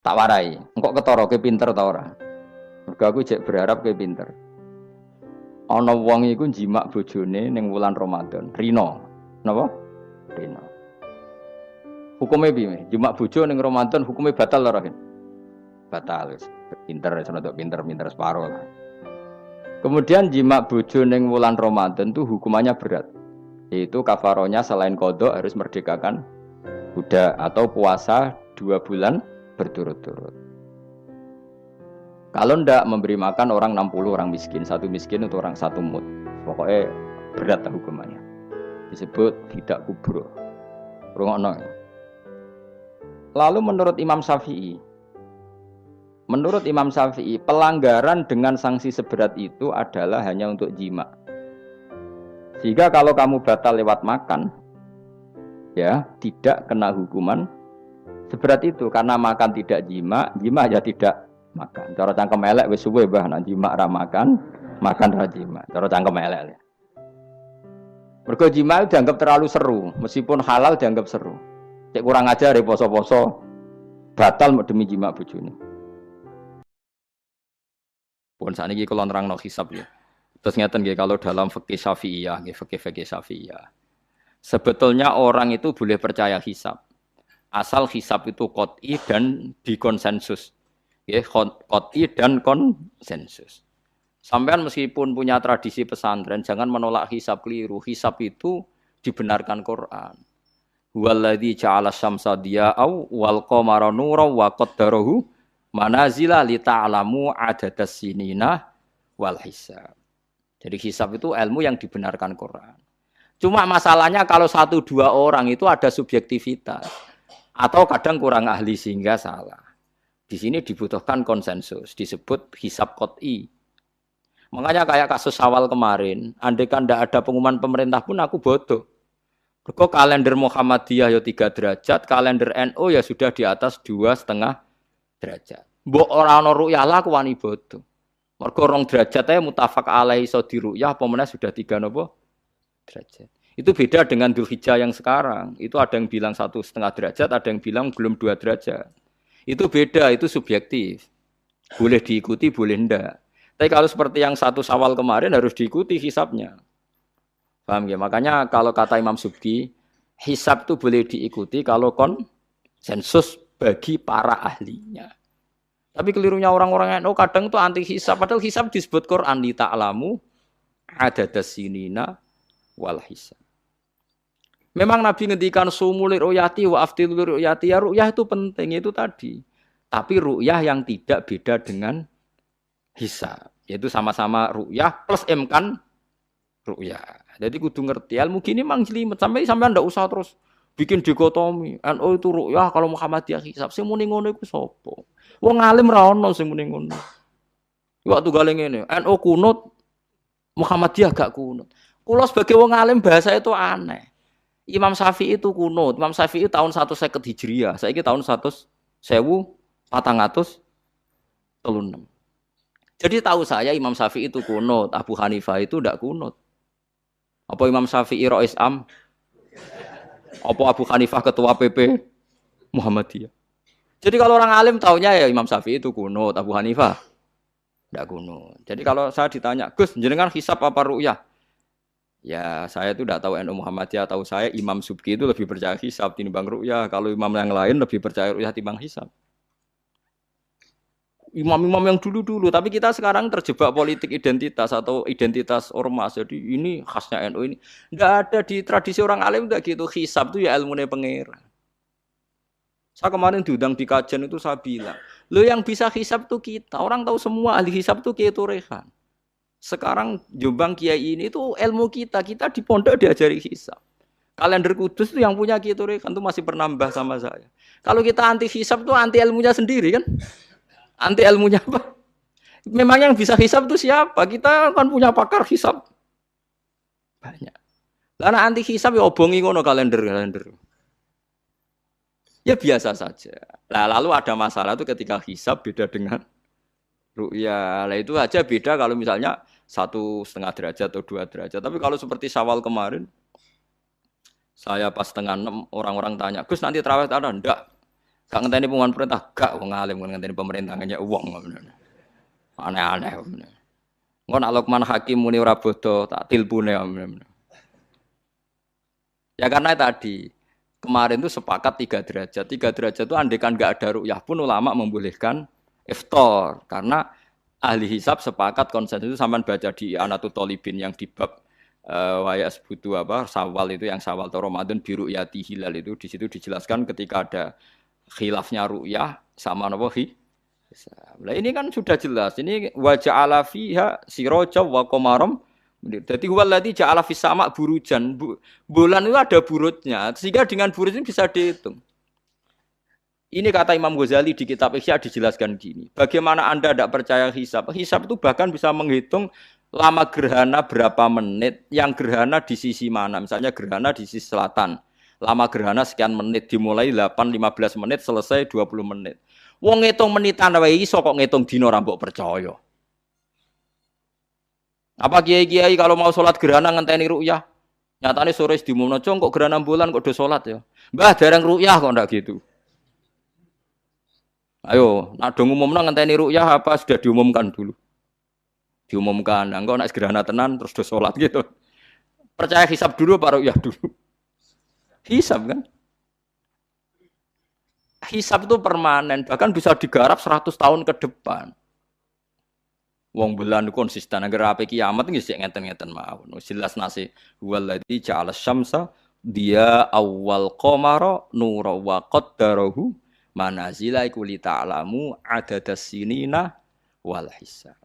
Tak warai. Engkok ketara kowe pinter ta ora? Mergo aku jek berharap kowe pinter. Ana wong iku njimak bojone ning wulan Ramadan. Rina. Napa? Rina. Hukume piye? Njimak bojo ning Ramadan hukume batal ora? Batal wis. Pinter wis untuk pinter separo lah. Kemudian jimak bojo ning wulan Ramadan tuh hukumannya berat. Yaitu kafaronya selain kodok harus merdekakan budak atau puasa 2 bulan berturut-turut. Kalau ndak memberi makan orang 60 orang miskin, satu miskin untuk orang satu mut. Pokoknya berat hukumannya. Disebut tidak kubro. Rungokno. Lalu menurut Imam Syafi'i, pelanggaran dengan sanksi seberat itu adalah hanya untuk jima. Sehingga kalau kamu batal lewat makan, ya tidak kena hukuman seberat itu karena makan tidak jima ya tidak makan. Cara cangkem elek wis suwe mbah nek jima ra makan ra jima. Cara cangkem elek. Mergo jima dianggap terlalu seru, meskipun halal dianggap seru. Cek kurang ajar ya poso-poso batal demi jima bojone. Pun sakniki kula nerangno hisab ya. Terus ngeten nggih kalau dalam fikih Syafi'iyah, nggih fikih Syafi'iyah. Sebetulnya orang itu boleh percaya hisab. Asal hisab itu qot'i dan dikonsensus. Nggih, qot'i dan konsensus. Sampean meskipun punya tradisi pesantren, jangan menolak hisab keliru. Hisab itu dibenarkan Quran. Huwallazi ja'ala syamsa diya'au wal qamara nuran wa qaddarahu manazila li ta'lamu adadas sinina wal hisab. Jadi hisab itu ilmu yang dibenarkan Quran. Cuma masalahnya kalau 1-2 orang itu ada subjektivitas atau kadang kurang ahli sehingga salah. Di sini dibutuhkan konsensus, disebut hisab qot'i. Makanya kayak kasus awal kemarin, andai kan tidak ada pengumuman pemerintah pun aku bodoh. Kok kalender Muhammadiyah ya 3 derajat, kalender NU ya sudah di atas 2,5 derajat. Mbok ora ana ru'yah lah aku wani bodoh. Mergo 2 derajat ae mutafaq alaihi iso diruyah apa meneh sudah 3 napa derajat. Itu beda dengan Dzulhijjah yang sekarang. Itu ada yang bilang 1,5 derajat, ada yang bilang belum 2 derajat. Itu beda, itu subjektif. Boleh diikuti, boleh enggak. Tapi kalau seperti yang 1 Syawal kemarin harus diikuti hisabnya. Paham ya? Makanya kalau kata Imam Subki, hisab itu boleh diikuti kalau konsensus bagi para ahlinya. Tapi kelirunya orang-orang NU kadang itu anti hisab. Padahal hisab disebut Quran li ta'lamu adadas sinina wal hisab. Memang Nabi ngendikan sumul ru'yati wa aftil ru'yati. Ya ru'yah itu penting itu tadi. Tapi ru'yah yang tidak beda dengan hisab. Yaitu sama-sama ru'yah plus imkan ru'yah. Jadi kudu ngerti ilmu gini mang jelimet sampai ndak usah terus bikin dikotomi. NU itu ru'yah kalau Muhammadiyah hisab. Sing muni ngono iku sapa? Wong alim ra ono sing muni ngono. Waktu gale ngene, NU kunut, Muhammadiyah gak kunut. Kula sebagai wong alim bahasa itu aneh. Imam Syafi'i itu kunut. Imam Syafi'i tahun 150 Hijriah. Saiki tahun 1436. Jadi tahu saya Imam Syafi'i itu kunut, Abu Hanifah itu ndak kunut. Apa Imam Syafi'i Rais Am? Apa Abu Hanifah ketua PP Muhammadiyah? Jadi kalau orang alim taunya ya Imam Syafi'i itu kunut, Abu Hanifah tidak kunut. Jadi kalau saya ditanya, Gus, jenengan hisab apa ru'yah? Ya saya itu tidak tahu NU Muhammadiyah, tahu saya Imam Subki itu lebih percaya hisab timbang ru'yah. Kalau imam yang lain lebih percaya ru'yah timbang hisab. Imam-imam yang dulu-dulu, tapi kita sekarang terjebak politik identitas atau identitas ormas. Jadi ini khasnya NU ini. Tidak ada di tradisi orang alim tidak gitu. Hisab itu ya ilmunya pangeran. Saya kemarin diundang di kajian itu saya bilang, lo yang bisa hisab tuh kita. Orang tahu semua ahli hisab tuh Kiai Turehan. Sekarang Jombang Kiai ini tuh ilmu kita. Kita di pondok diajari hisab. Kalender Kudus tuh yang punya Kiai Turehan tuh masih pernah mbah sama saya. Kalau kita anti hisab tuh anti ilmunya sendiri kan? Anti ilmunya apa? Memang yang bisa hisab tuh siapa? Kita kan punya pakar hisab. Banyak. Karena anti hisab ya obongi ngono kalender. Ya biasa saja. Nah, lalu ada masalah itu ketika hisab beda dengan ru'yah. Nah itu aja beda kalau misalnya 1,5 derajat atau 2 derajat. Tapi kalau seperti Syawal kemarin, saya pas 5:30 orang-orang tanya, Gus nanti tarawih ada? Enggak. Gak ngenteni pengumuman perintah, gak wong alim ngenteni pemerintah ngenyek wong. Aneh-aneh. Engko nak Luqman Hakim muni ora bodoh, tak tilpune. Ya karena tadi kemarin itu sepakat 3 derajat. 3 derajat itu andekan enggak ada ru'yah pun ulama membolehkan iftar karena ahli hisab sepakat konsensus itu sampean baca di Anatut Thalibin yang di bab waya sebutu apa Syawal itu yang Syawal atau Ramadan biru yati hilal itu di situ dijelaskan ketika ada khilafnya ru'yah sama napa Nah ini kan sudah jelas. Ini wa ja'ala fiha siraja wa qamaram. Jadi waladzi ja'ala fis sama' burujan. Bulan itu ada burutnya. Sehingga dengan burut ini bisa dihitung. Ini kata Imam Ghazali di kitab Ihya dijelaskan gini. Bagaimana Anda tidak percaya hisab? Hisab itu bahkan bisa menghitung lama gerhana berapa menit, yang gerhana di sisi mana. Misalnya gerhana di sisi selatan. Lama gerhana sekian menit, dimulai 8-15 menit, selesai 20 menit. Wong ngitung menitan wae iso kok ngitung dina ora mbok percaya. Apa kiai-kiai kalau mau sholat gerhana ngenteni ru'yah? Nyatane sore diumumno kok gerhana bulan kok do sholat ya. Mbah dereng ru'yah kok ndak gitu. Ayo, nak do ngumumno ngenteni ru'yah apa sudah diumumkan dulu? Diumumkan, engko nek gerhana tenan terus do sholat gitu. Percaya hisab dulu apa ru'yah dulu? Hisab kan? Hisab itu permanen, bahkan bisa digarap 100 tahun ke depan. Wong bulan konsisten agar ape kiamat nggih sik ngeten-ngeten mawon. Jelas nase waladzi ja'ala syamsa dia awal qamara nura wa qaddarahu manazila iku li ta'lamu adadas sinina wal hisab.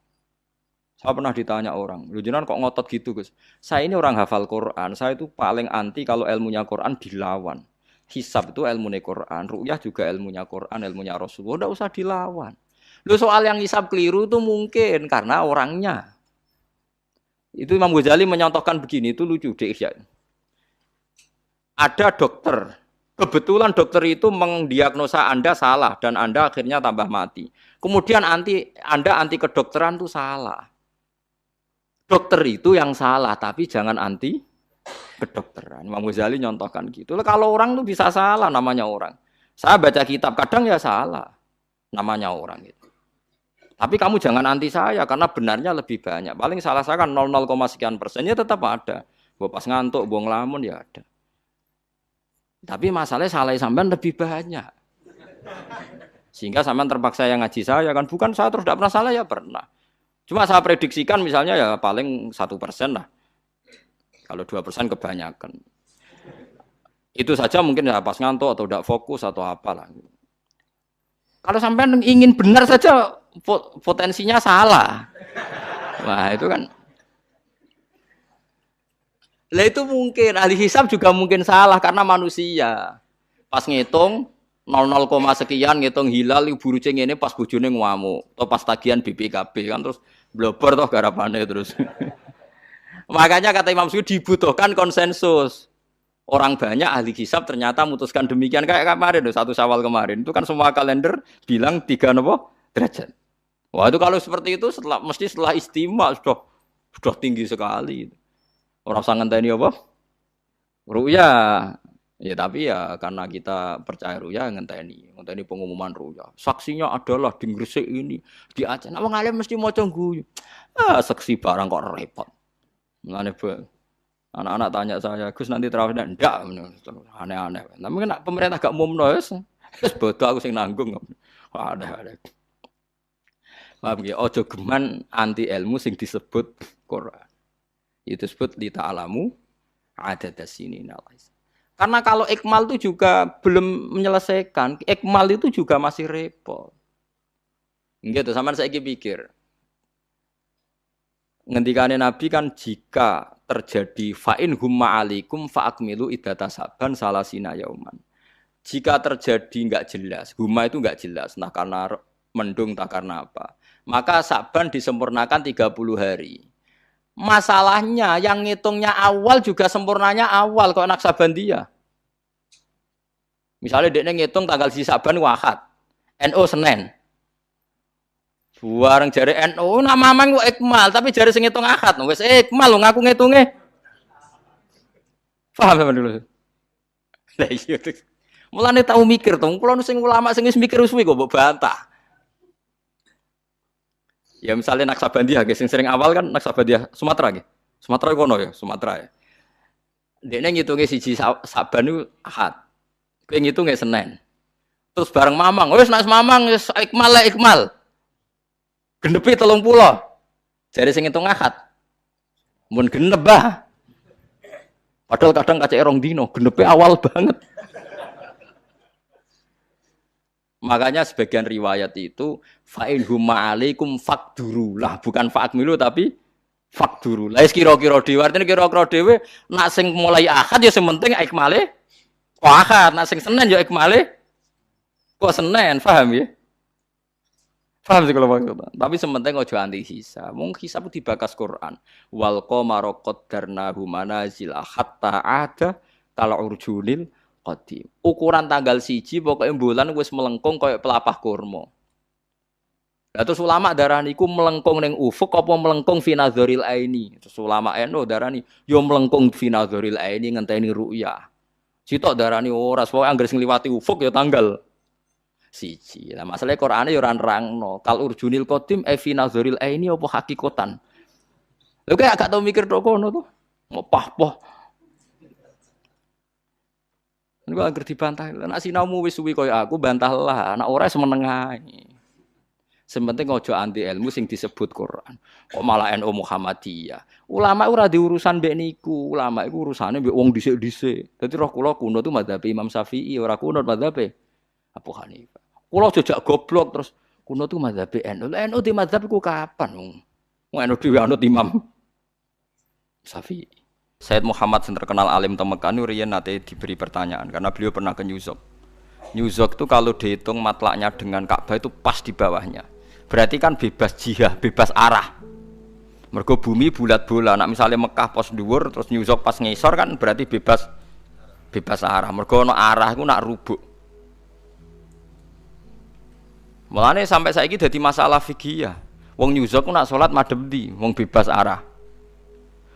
Saya pernah ditanya orang, "Lho jenengan kok ngotot gitu, Gus?" Saya ini orang hafal Quran, saya itu paling anti kalau ilmunya Quran dilawan. Hisab itu ilmunya Quran, ru'yah juga ilmunya Quran, ilmunya Rasulullah, enggak usah dilawan. Lu soal yang hisab keliru itu mungkin karena orangnya. Itu Imam Ghazali menyontohkan begini, itu lucu deh ya. Ada dokter, kebetulan dokter itu mendiagnosa Anda salah dan Anda akhirnya tambah mati. Kemudian Anda anti kedokteran itu salah. Dokter itu yang salah, tapi jangan anti kedokteran. Imam Ghazali nyontohkan gitu. Kalau orang itu bisa salah, namanya orang. Saya baca kitab kadang ya salah, namanya orang itu. Tapi kamu jangan anti saya karena benarnya lebih banyak. Paling salah saya kan 0, sekian persennya tetap ada. Gua pas ngantuk, gua ngelamun ya ada. Tapi masalahnya salah sampean lebih banyak. Sehingga sampean terpaksa yang ngaji saya kan bukan saya terus tidak pernah salah ya pernah. Cuma saya prediksikan misalnya ya paling 1% lah. Kalau 2% kebanyakan. Itu saja mungkin ya pas ngantuk atau tidak fokus atau apalah. Kalau sampean ingin benar saja potensinya salah. Wah, itu kan. Lah itu mungkin ahli hisab juga mungkin salah karena manusia. Pas ngitung 0, sekian ngitung hilal buruce ngene pas bojone ngamuk atau pas tagihan BPKB kan terus blobor toh garapane terus. Makanya kata Imam Suyuti dibutuhkan konsensus. Orang banyak ahli hisab ternyata memutuskan demikian kayak kemarin 1 Syawal kemarin itu kan semua kalender bilang 3 derajat. Wah itu kalau seperti itu mesti setelah istimewa sudah tinggi sekali. Orang usah ngenteni apa? Ru'yah. Ya tapi ya karena kita percaya ru'yah ngenteni pengumuman ru'yah. Saksinya adalah di Gresik ini, di Aceh. Nah wong alim mesti maca guyu. Saksi barang kok repot. Mulane anak-anak tanya saya, "Gus nanti terawih ndak?" Aneh-aneh. Tapi kan pemerintah gak umumno wis bodoh aku sing nanggung. Ada. Paham nggih? Aja geman anti ilmu sing disebut Quran. Itu disebut li ta'lamu adadas sinina. Karena kalau ikmal itu juga belum menyelesaikan, ikmal itu juga masih repot. Gitu, sampean saiki pikir. Ngendikane Nabi kan jika terjadi fa'in humma alaikum fa'akmilu iddata saban salasina yauman. Jika terjadi enggak jelas, humma itu enggak jelas, nah karena mendung tak karena apa. Maka saban disempurnakan 30 hari. Masalahnya yang ngitungnya awal juga sempurnanya awal kok anak saban dia. Misalnya dia ngitung tanggal si saban Ahad, NU Senin. Bareng jari NU nama mang kok ikmal, tapi jari sing ngitung Ahad, wis ikmal lho ngaku ngitunge. Paham sampean dulu. Lah iya. Mulane tau mikir to, kula sing ulama sing wis mikir suwi kok mbok bantah. Ya misalnya Naksabandia sing sering awal kan Naksabandia Sumatera nggih. Sumatera kono ya, Sumatera ya. Dekne ngitunge siji Saban niku Ahad. Kowe ngitunge Senin. Terus bareng Mamang, wis nek Mamang wis ikmal. Genepi 30. Jare sing ngitung Ahad. Mun genep bah. Padahal kadang kacek rong dino, genepe awal banget. Makanya sebagian riwayat itu fa'in huma alaikum fakduru lah, bukan fa'akmilu tapi fakduru. Lah kira-kira dhewe artine kira-kira dhewe nak sing mulai Ahad ya sing penting ikmale kok Ahad, nak sing Senin ya ikmale kok Senin, paham ya? Paham sih kalau maksudnya. Tapi sementing ojo anti hisab. Mung hisab dibakas Quran. Wal qamara qaddarnahu manazila hatta ada kal urjunil qadim. Ukuran tanggal 1 pokoke bulan wis melengkung koyo pelapah kurma. Lah terus ulama darani iku melengkung ning ufuk apa melengkung fi nazaril aini. Terus ulama eno darani yo melengkung fi nazaril aini ngenteni ru'yah. Sitok darani ora pokoke anggere sing liwati ufuk ya tanggal 1. Lah masalahe Qur'ane yo ora nerangno. Kal urjunil qadim fi nazaril aini apa hakikatan. Lha kok gak tau mikir tok kono to. Ngopah-poh. Niku anggere dibantah. Nek sinaumu wis suwi kaya aku bantahlah, nek ora semeneng ae. Sementing aja anti ilmu sing disebut Quran. Kok malah NU Muhammadiyah. Ulama ora diurusan mbek niku, ulama iku urusane mbek wong dhisik-dhisik. Dadi roh kula kuno tu mazhab Imam Syafi'i, ora kuno mazhab Abu Hanifah. Kula jejak goblok terus kuno tu mazhab NU. Lah NU di mazhab iku kapan? Wong NU dhewe anut Imam Syafi'i. Sayyid Muhammad yang terkenal alim Mekah riyen nate diberi pertanyaan karena beliau pernah ke New York. New York itu kalau dihitung matlaknya dengan Ka'bah itu pas di bawahnya. Berarti kan bebas jihah, bebas arah. Mergo bumi bulat bola. Nak misalnya Mekah pos dhuwur terus New York pas ngisor kan berarti bebas arah. Mergo ono arah iku nak rubuk. Mulane sampai saiki dadi masalah fikih. Wong New York ku nak salat madhep ndi? Wong bebas arah.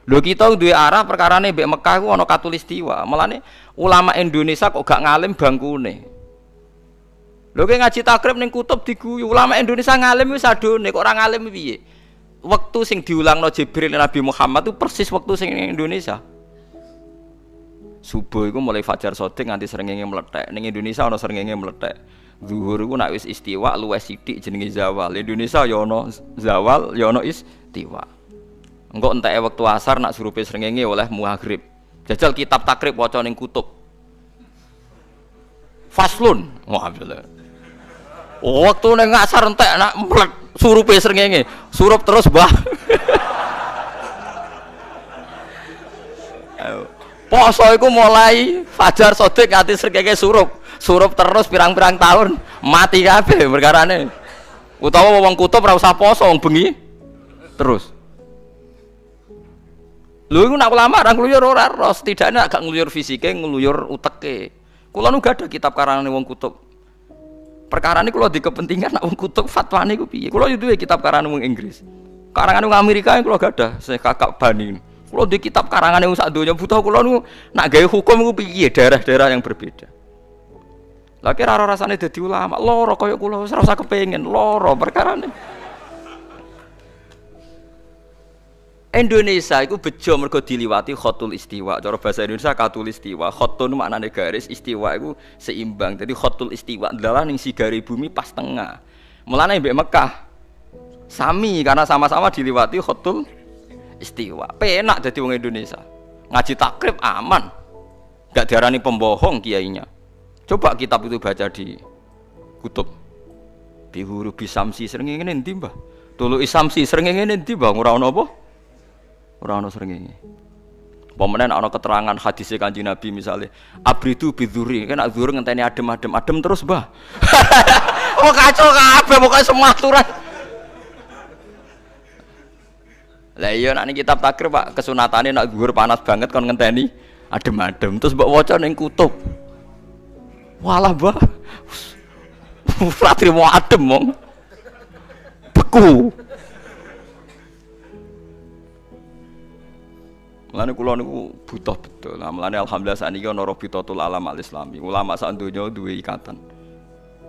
Lho kita duwe arah perkarane mbek Mekah ku ana katulistiwa. Mulane ulama Indonesia kok gak ngalim bangkune. Lho kowe ngaji takrib ning kutub diguyu. Ulama Indonesia ngalim wis adone kok ora ngalim piye? Waktu sing diulangno Jibril Nabi Muhammad itu persis waktu sing ning Indonesia. Subuh iku mulai fajar shadiq nganti srengenge meletek. Ning Indonesia ana srengenge meletek. Zuhur iku nek wis istiwa luwih sithik jenenge zawal. Indonesia ya ana zawal, ya ana istiwa. Engko enteke wektu asar nak surupe srengenge oleh maghrib. Jajal kitab takrib waca ning kutub. Faslun. Wah, bener. Waktu ning asar entek nak mlek surupe srengenge. Surup terus, Mbah. Poso iku mulai fajar shadiq nganti srengenge surup. Surup terus pirang-pirang tahun mati kabeh perkarane. Utawa wong kutub ora usah poso wong bengi terus. Lho iku nak ulama ra ngluyur ora ros, setidaknya agak ngluyur fisike, ngluyur uteke. Kula nu gak ada kitab karangane wong kutub. Perkara ini kula di kepentingan nak wong kutub fatwane iku piye. Kula yo duwe kitab karangane wong Inggris. Karangane wong Amerika kula gak ada, saya kakak bani. Kula di kitab karangane wong sak donya butuh kula nu nak gawe hukum iku piye daerah-daerah yang berbeda. Lah kira ora rasane dadi ulama, loro kaya kula wis ora usah kepengin, loro perkarane. Indonesia itu bejo mergo diliwati khotul istiwa. Cara bahasa Indonesia katulistiwa. Khotun maknane garis, istiwa itu seimbang. Jadi khotul istiwa adalah ning sigari bumi pas tengah. Mulane mbek Mekah sami karena sama-sama diliwati khotul istiwa. Penak dadi wong Indonesia. Ngaji takrib aman. Enggak diarani pembohong kiainya. Coba kitab itu baca di kutub. Bihuru bisamsi srengenge endi, Mbah? Tulu isamsi srengenge endi, Mbah? Ora ono apa? Ora ono srengenge. Pemenen ana keterangan hadis Kanjeng Nabi misalnya abridu bidzuri, kan zuhur ngenteni adem terus, Mbah. Oh kacau kabeh pokoke semua aturan. Lah iya nek kitab takrib Pak, kesunatane nek zuhur panas banget kon ngenteni adem terus mbok waca ning kutub. Walah, Mbah. Ora trimo adem mong. Beku. Mulane kula niku butuh betul. Nah, mulane alhamdulillah sakniki ana Rabitatul Alam Al-Islami. Ulama sak donya duwe ikatan.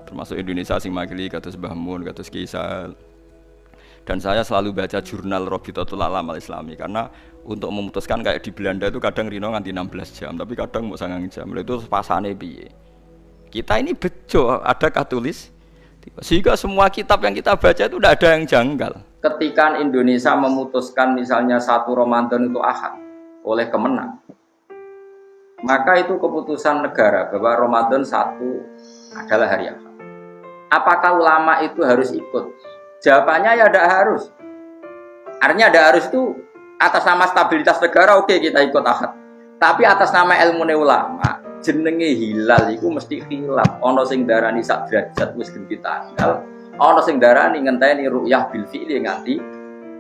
Termasuk Indonesia sing makili kados Mbah Mun, kados Kisal. Dan saya selalu baca jurnal Rabitatul Alam Al-Islami karena untuk memutuskan kayak di Belanda itu kadang rino nganti 16 jam, tapi kadang mau 9 jam. Itu pasane piye? Kita ini bejo, ada katulis. Sehingga semua kitab yang kita baca itu tidak ada yang janggal. Ketika Indonesia memutuskan misalnya 1 Ramadan itu Ahad oleh Kemenang, maka itu keputusan negara bahwa Ramadan 1 adalah hari Ahad. Apakah ulama itu harus ikut? Jawabannya ya tidak harus. Artinya tidak harus itu atas nama stabilitas negara, oke kita ikut Ahad. Tapi atas nama ilmu ulama, jenenge hilal itu mesti khilaf. Ono sing darani sak derajat wis ganti tanggal, ono sing darani ngenteni ru'yah bil fi'li nganti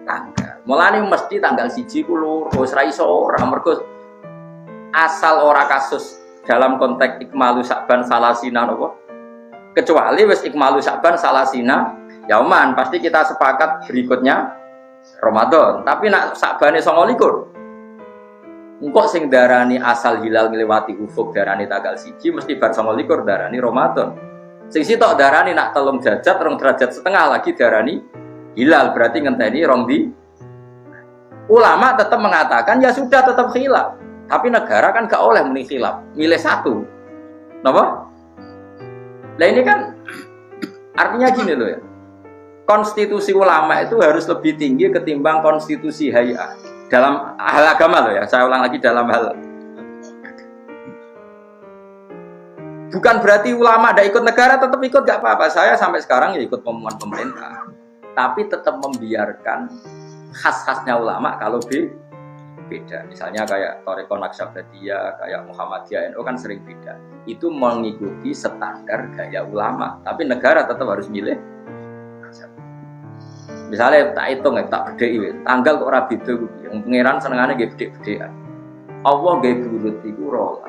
tanggal. Mulane mesti tanggal 1 ku loro, wis ra iso ora mergo asal ora kasus dalam konteks ikmalu Sa'ban salasina napa? Kecuali wis ikmalu Sa'ban salasina yauman, pasti kita sepakat berikutnya Ramadan. Tapi nak Sa'bane 29 engkau sing darani asal hilal ngliwati ufuk darani tanggal 1 mesti bar 29 darani Ramadan. Sing sitok darani nak 3 derajat 2 derajat setengah lagi darani hilal, berarti ngenteni rong di. Ulama tetap mengatakan ya sudah tetap khilaf. Tapi negara kan gak oleh muni khilaf, milih satu. Napa? Lah ini kan artinya gini loh ya. Konstitusi ulama itu harus lebih tinggi ketimbang konstitusi hay'ah. Dalam hal agama loh ya, saya ulang lagi dalam hal. Bukan berarti ulama ada ikut negara, tetap ikut gak apa-apa. Saya sampai sekarang ya ikut pengumuman pemerintah. Tapi tetap membiarkan khas-khasnya ulama kalau beda. Misalnya kayak Thariqah Naqsyabandiyah, kayak Muhammadiyah NU kan sering beda. Itu mengikuti standar gaya ulama. Tapi negara tetap harus milih. Misalnya tak hitung ya, tak bedheki tanggal kok ora beda kuwi. Wong pangeran senengane nggih bedhek-bedhekan. Allah nggih burut iku 12.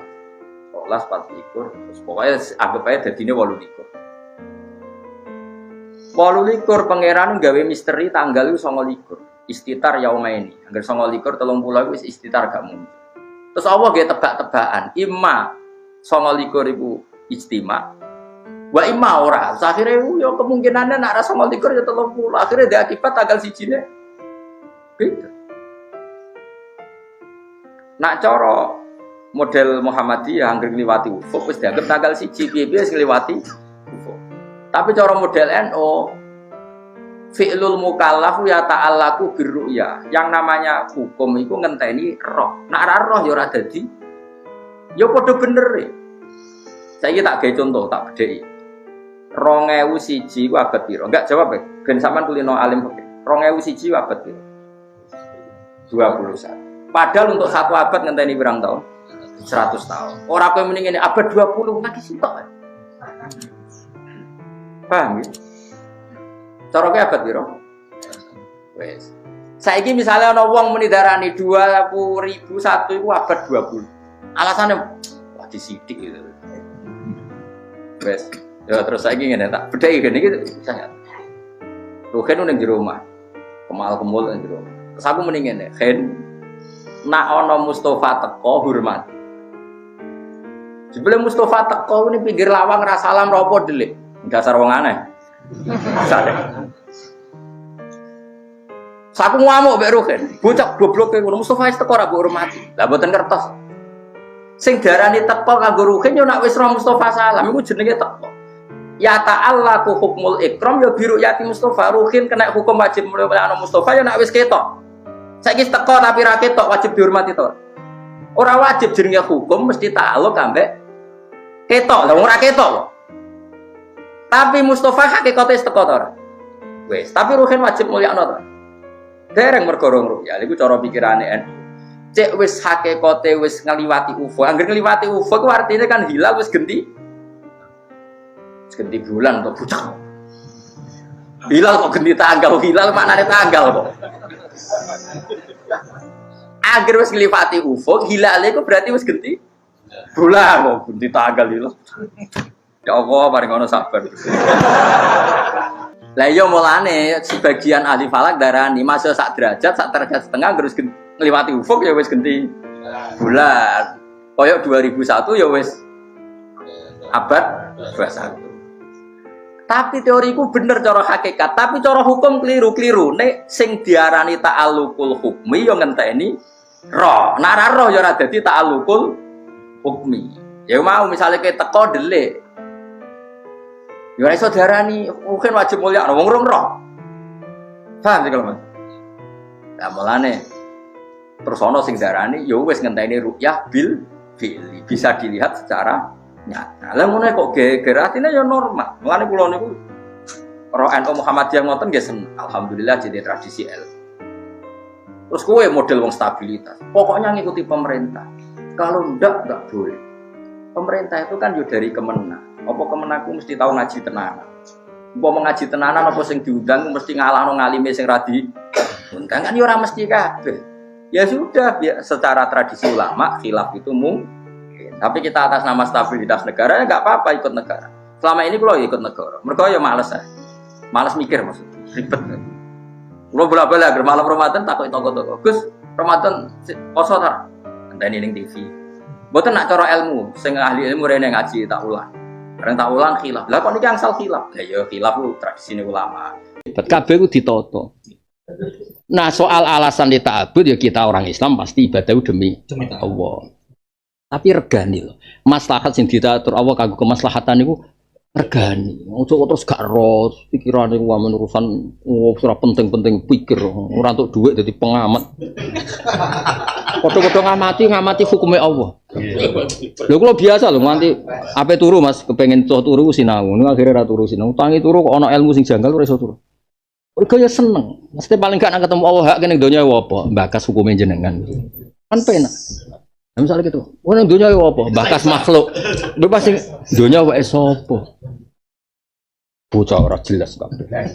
24 terus pokoknya anggap ae dadine 28. 28 pangeran gawe misteri tanggal iku 29. Istitar yaumaini. Angger 29 30 wis istitar gak mungkin. Terus Allah nggih tebak-tebakan, imma 29 iku ijtima. Wa imma ora, akhirnya yo kemungkinannya nak rasa 29 ya 30. Akhirnya dia akibat tanggal 1-ne beda. Nak cara model Muhammadiyah angger ngliwati ufuk wis dianggap tanggal 1 piye-piye wis ngliwati ufuk. Tapi cara model NU fi'lul mukallaf ya ta'allaku birru'ya. Yang namanya hukum itu ngenteni roh. Nak ora roh ya ora dadi. Ya padha bener e. Saiki tak gawe contoh, tak bedheki. 2001 ku abad piro? Enggak jawab ya. Ben sampean kulino alim fikih. 2001 ku abad piro? 21. Padahal untuk satu abad ngenteni pirang tahun? 100 tahun. Ora kowe mending ngene abad 20 lagi sitok. Paham ya? Cara kowe abad piro? Wes. Saiki misalnya ana wong muni darani 20.001 iku abad 20. Alasannya wah disidik gitu. Wes. Ya terus saiki ngene tak bedheki ngene iki bisa. Ruhen ning jero omah. Kemal-kemul ning jero. Terus aku muni ngene, "Hen, nak ana Mustofa teko hormat." Sebelum Mustofa teko ini pinggir lawang ra salam ra apa delik. Dasar wong aneh. Sadek. Saku ngamuk mbek Ruhen. Bocah goblok ngono Mustofa wis teko ra mbok hormati. Lah mboten kertos. Sing darani teko kanggo Ruhen yo nak wis roh Mustofa salam iku jenenge teko. Ya ta'allaku hukmul ikram ya biru yati Mustofa. Ruhin kena hukum wajib mulai ana Mustofa ya nak wis ketok. Saiki teko tapi ra ketok wajib dihormati to. Ora wajib jenenge hukum mesti ta'alluq ambek ketok. Lah ora ketok. Tapi Mustofa hakikate teko to ora. Wis, tapi Ruhin wajib mulyakno to. Dereng mergo rong ya iku cara pikirane NU. Cek wis hakikate wis ngliwati ufuk. Angger ngliwati ufuk ku artine kan hilal wis ganti bulan atau bucak. Hilal kok ganti tanggal, hilal maknane tanggal kok. Agar wis ngliwati ufuk, hilal iku berarti wis ganti bulan kok ganti tanggal hilal. Ya Allah, mari ngono sabar. Lah iya mulane sebagian ahli falak darani masa sak derajat setengah terus ngliwati ufuk ya wis ganti bulan. Koyok 2001 ya wis abad 21. Tapi teoriku bener cara hakikat, tapi cara hukum keliru-keliru. Nek sing diarani ta'alluqul hukmi ya ngenteni roh. Nek ora roh ya ora dadi ta'alluqul hukmi. Ya mau misalnya kayak teko delik. Ya ora iso diarani mungkin wajib mulya wong rong roh. Paham sih kalau Mas? Lah mulane terus ana sing diarani ya wis ngenteni ru'yah bil fi'li, bisa dilihat secara nyata. Lah ngono kok geger atine ya normal. Mulane kula niku roh NU Muhammadiyah ngoten nggih seneng. Alhamdulillah jadi tradisi L. Terus kowe model wong stabilitas. Pokoknya ngikuti pemerintah. Kalau ndak boleh. Pemerintah itu kan yo dari Kemenak. Apa Kemenakku mesti tahu ngaji tenanan. Apa ngaji tenanan apa sing diundang mesti ngalahno ngalime sing radi. Undang kan yo ora mesti kabeh. Ya sudah, secara tradisi ulama khilaf itu mungkin. Tapi kita atas nama stabilitas negara ya nggak apa-apa ikut negara. Selama ini kalau ikut negara, mereka ya males ya, males mikir maksudnya, ribet. Kalau bola-bola malam Ramadan takut toko-toko, Gus Ramadan poso tak, entah ini TV. Bukan nak cara ilmu, sing ahli ilmu rene ngaji tak ulang, karena tak ulang khilaf. Lah kok niki angsal khilaf? Ya yo khilaf lu tradisi ulama. Kabeh ku ditoto. Nah soal alasan dita'abud ya kita orang Islam pasti ibadah demi Allah. Tapi regani loh. Maslahat sing diatur Allah kanggo kemaslahatan niku regani. Ojo terus gak ros pikirane ku amen urusan ora penting-penting pikir ora entuk dhuwit dadi pengamat. Padha-padha ngamati hukume Allah. Lho kula biasa lho nganti ape turu Mas kepengin turu sinau. Niku akhire ra turu sinau. Tangi turu kok ana ilmu sing janggal ora iso turu. Mergo ya seneng. Mesti paling gak nak ketemu Allah hak kene donya apa? Bakas hukume jenengan. Kan penak. Nah, misalnya gitu, orang dunia apa? Bakas makhluk. Lu pasti dunia wae sapa? Bocah ora jelas kabeh. Nah,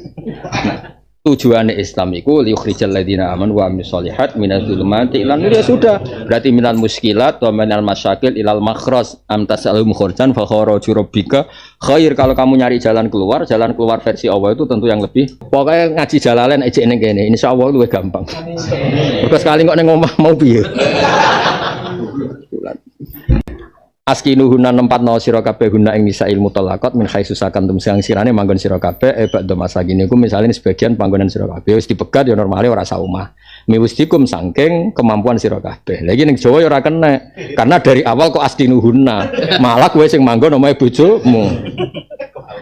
tujuane Islam iku liyukhrijal ladzina amanu wa amilus solihat minadz zulumati ilan nur ya sudah. Berarti minal muskilat wa minal masyakil ilal makhraj am tasalum khurjan fa kharaju rabbika khair. Kalau kamu nyari jalan keluar versi Allah itu tentu yang lebih. Pokoknya ngaji jalalain aja ning kene, insyaallah luwih gampang. Terus sekali kok ning omah mau piye? Askinuhuna nempatno sira kabeh guna ing nisa ilmu talaqat min haitsu sakantum sing sirane manggon sira kabeh ba'da masakin niku misale sebagian panggonan sira kabeh wis dipegat ya normale ora sak omah miwustikum saking kemampuan sira kabeh. Lah iki ning Jawa ya ora kena karena dari awal kok askinuhuna malah kowe sing manggon omahe bojomu.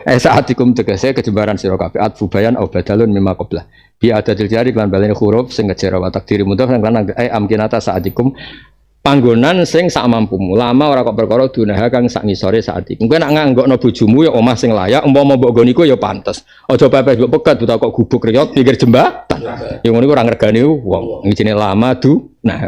Saatikum tegese kejembaran sira kabeh atfu bayan au badalun mimma qabla bi adatil jari lan balene huruf sing ngejera wa takdiri mudhaf lan amkinata saatikum panggonan sing sak mampumu. Lama ora kok perkara dunaha kang sak ngisore saat iki. Engko nek nganggokno bojomu ya omah sing layak, umpama mbok nggon iku ya pantes. Aja pepes mbok pegat buta kok gubuk riyot pinggir jembatan. Ya ngono iku ora ngregani wong. Iki jenenge lama nah.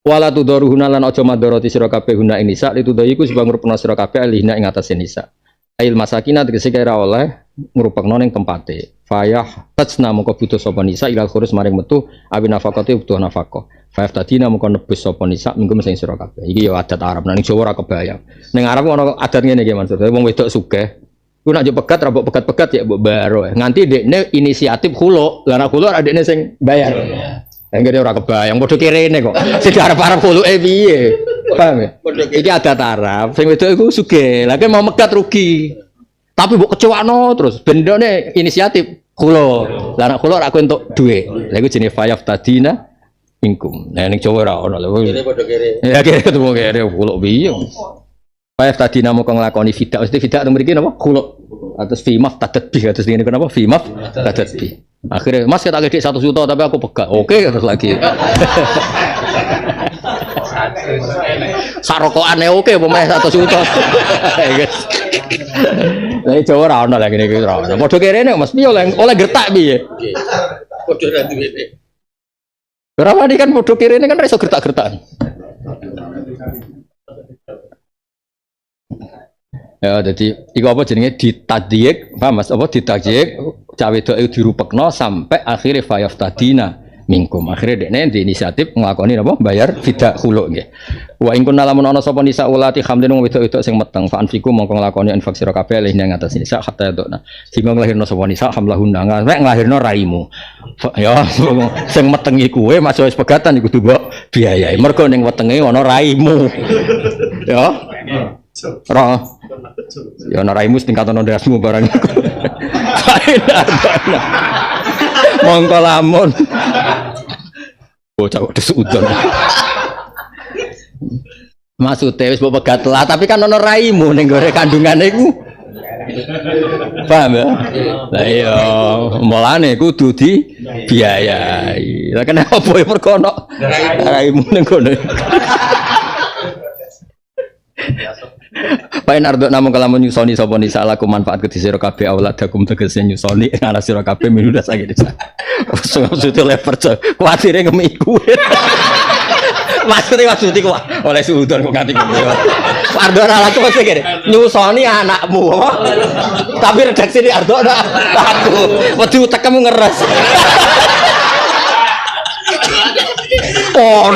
Wala tudaruhuna lan aja madharati sira kabeh guna ing nisa litudayi iku sebab ngrupekno sira kabeh alihna ing atase nisa. Ail masakinah tegese kira oleh ngrupekno ning tempate. Fayah tajna mongko butuh sapa nisa ilal khurus maring metu awi nafaqati butuh nafaqah. Fa'af tadina mongko nebus sapa nisa minggu sing sira kabeh. Iki ya adat Arab. Nang Jawa ora kebayang. Ning Arab ono adat ngene iki maksud. Wong wedok sugih. Ku nak pegat ra mbok pegat-pegat ya mbok baro. Nganti dekne inisiatif khuluk. Lah nek khuluk adekne sing bayar. Engger ora kebayang padha kirene kok. Sing arep-arep khuluke piye? Paham ya? Iki adat Arab. Sing wedok iku sugih. Lah mau megat rugi. Tapi mbok kecewakno terus bendone inisiatif khuluk. Lah nek khuluk ra kowe entuk dhuwit. Lah iku jenenge fa'af tadina ingkum. Nah ning Jawa ora ono lho. Kene padha kere. Ya kere ketemu kere khuluk piye. Paef tadi namo kang nglakoni fidak. Mesti fidak teng mriki napa? Khuluk. Atus fi maftadat bi atus ngene kenapa? Fi maftadat bi. Akhirnya Mas kita gede 1 juta tapi aku pegat. Oke terus lagi. Sarokokane oke pemain 1 juta. Lah Jawa ora ono lagi niku ora ono. Padha kene Mas piye oleh gertak piye? Nggih. Padha ra duwene. Berapa ini kan bodoh kiri ini kan reso gertak-gertakan. Ya, jadi iku apa jenenge ditadiyek, paham Mas? Apa ditadiyek cawe wedok itu dirupekno sampai akhire fayaf tadina minkum. Akhirnya dekne di inisiatif nglakoni napa bayar fidak khulu nggih. Wa in kunna lamun ana sapa nisa ulati hamdin wong wedok-wedok sing meteng fa anfiku mongko nglakoni infak sira kabeh leh ing atas nisa hatta yadona. Sehingga nglahirno sapa nisa hamlahunna nek nglahirno raimu. Ya sing metengi kuwe masuk wis pegatan iku kudu mbok biayai. Mergo ning wetenge ana raimu. Ya. Ora. Ya ana raimu tingkatan ndasmu barang. Mongko lamun bocah kok disudon. Maksudnya wis mbok pegat lah, tapi kan ana raimu ning gore kandungane iku. Paham ya? Lah iya, mulane kudu dibiayai. Lah kenapa boy mergo ana raimu ning kono. Pain ardo namung kalamun nyusoni sapa nisa laku manfaat kedhi sira kabeh auladakum tegese nyusoni ana sira kabeh minuda sange desa. Maksudnya lever kuatire ngemiku. Maksudnya ku oleh sudon kok nganti ngono. Ardo laku mesti kene nyusoni anakmu. Tapi redaksi di ardo laku. Wedi utekmu ngeres. Oh,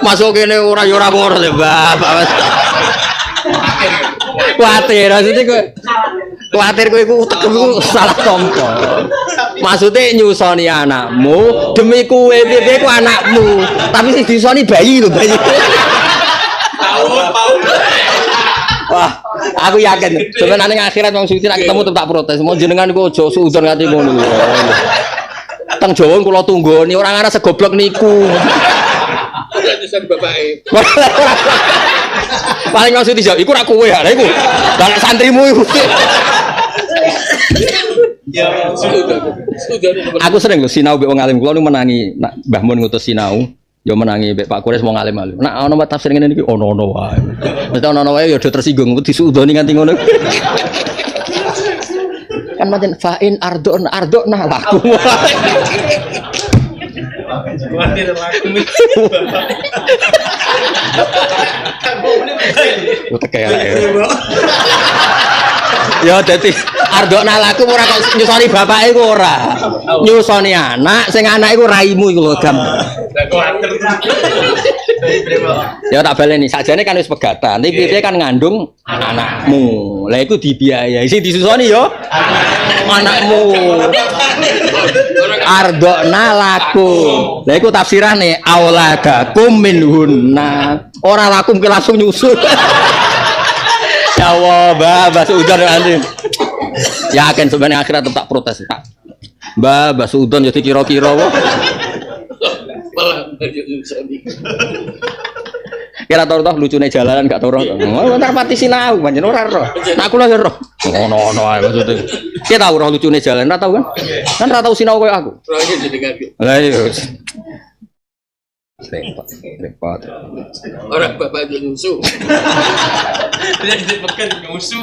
masuk kene ora yo ora ora le bapak. Kuatir, maksudnya kuatir kowe iku utekmu salah tompo. Maksudnya nyusoni anakmu demi kowe piye ku anakmu, tapi sing disoni bayi lho bayi. Wah, aku yakin sebenarnya ning akhirat wong suci nek ketemu tak protes. Mau jenengan iku aja suudon nganti ngono lho. Teng Jawa kula tunggoni ora ngara segoblok niku. Nyusun bapake. Paling maksud dijawab, iku ora kowe ya, iku. Lah santrimu iku. Ya, aku sering lho sinau mbek wong alim kula nu menangi Mbah Mun ngutus sinau, yo menangi mbek Pak Kures wong alim-alim. Nek ana tafsir ngene iki ono-ono wae. Mesti ono-ono wae yo do tersinggung disudoni nganti ngono. Kan pancen fa'in ardona laku. Kuatir laku. Utek ya. Ya dadi ardona laku ora kok nyusoni bapake iku ora. Nyusoni anak sing anak iku raimu iku lho gam. Ya tak baleni sakjane kan wis pegatan, iki piye kan ngandung anakmu. Lah iku dibiayai sing disusoni yo anakmu. Ardona laku. Lah iku tafsirane auladakum minhunna. Ora lakum ke langsung nyusul. Ya Allah, Mbah Sudon nanti. Yakin sebenarnya akhirat tetap protes tak. Mbah Sudon jadi kira-kira wae. Kira tau lucune jalanan gak tau roh. Entar pati sinau pancen ora roh. Nek aku lho roh. Ono ae maksudnya. Ki tau roh lucune jalan ora tau kan? Kan ora tau sinau koyo aku. Lah iya. Repot. Orang bapak aja nyusu. Dia dipekan nyusu.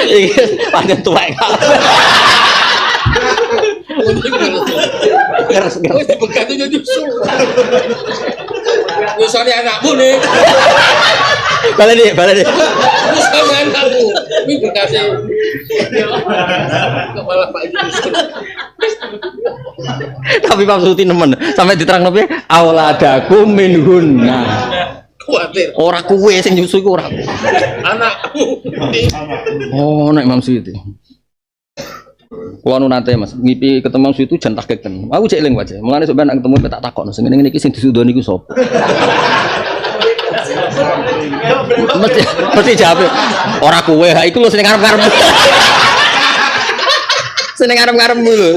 Iya, panjang tua kan. Keras. Dipekan aja nyusu. Nyusoni anakmu nih. Balik deh. Nyusoni anakmu. Ini berkasih. Kepala Pak Yusuf. Tapi Pak Suti nemen sampai diterang nabi auladakum minhunna. Kuatir. Ora kuwe sing nyusu iku ora. Anakmu. Oh, nek Imam Suti. Kulo nu nate Mas, ngipi ketemu Suti jan tak keken. Aku cek eling wae. Mulane sampeyan nek ketemu tak takokno sing ngene iki sing disudoni iku sapa? Mesti jawab ora kowe ha iku lho sing ngarep-ngarep. Sing ngarep-ngarepmu lho.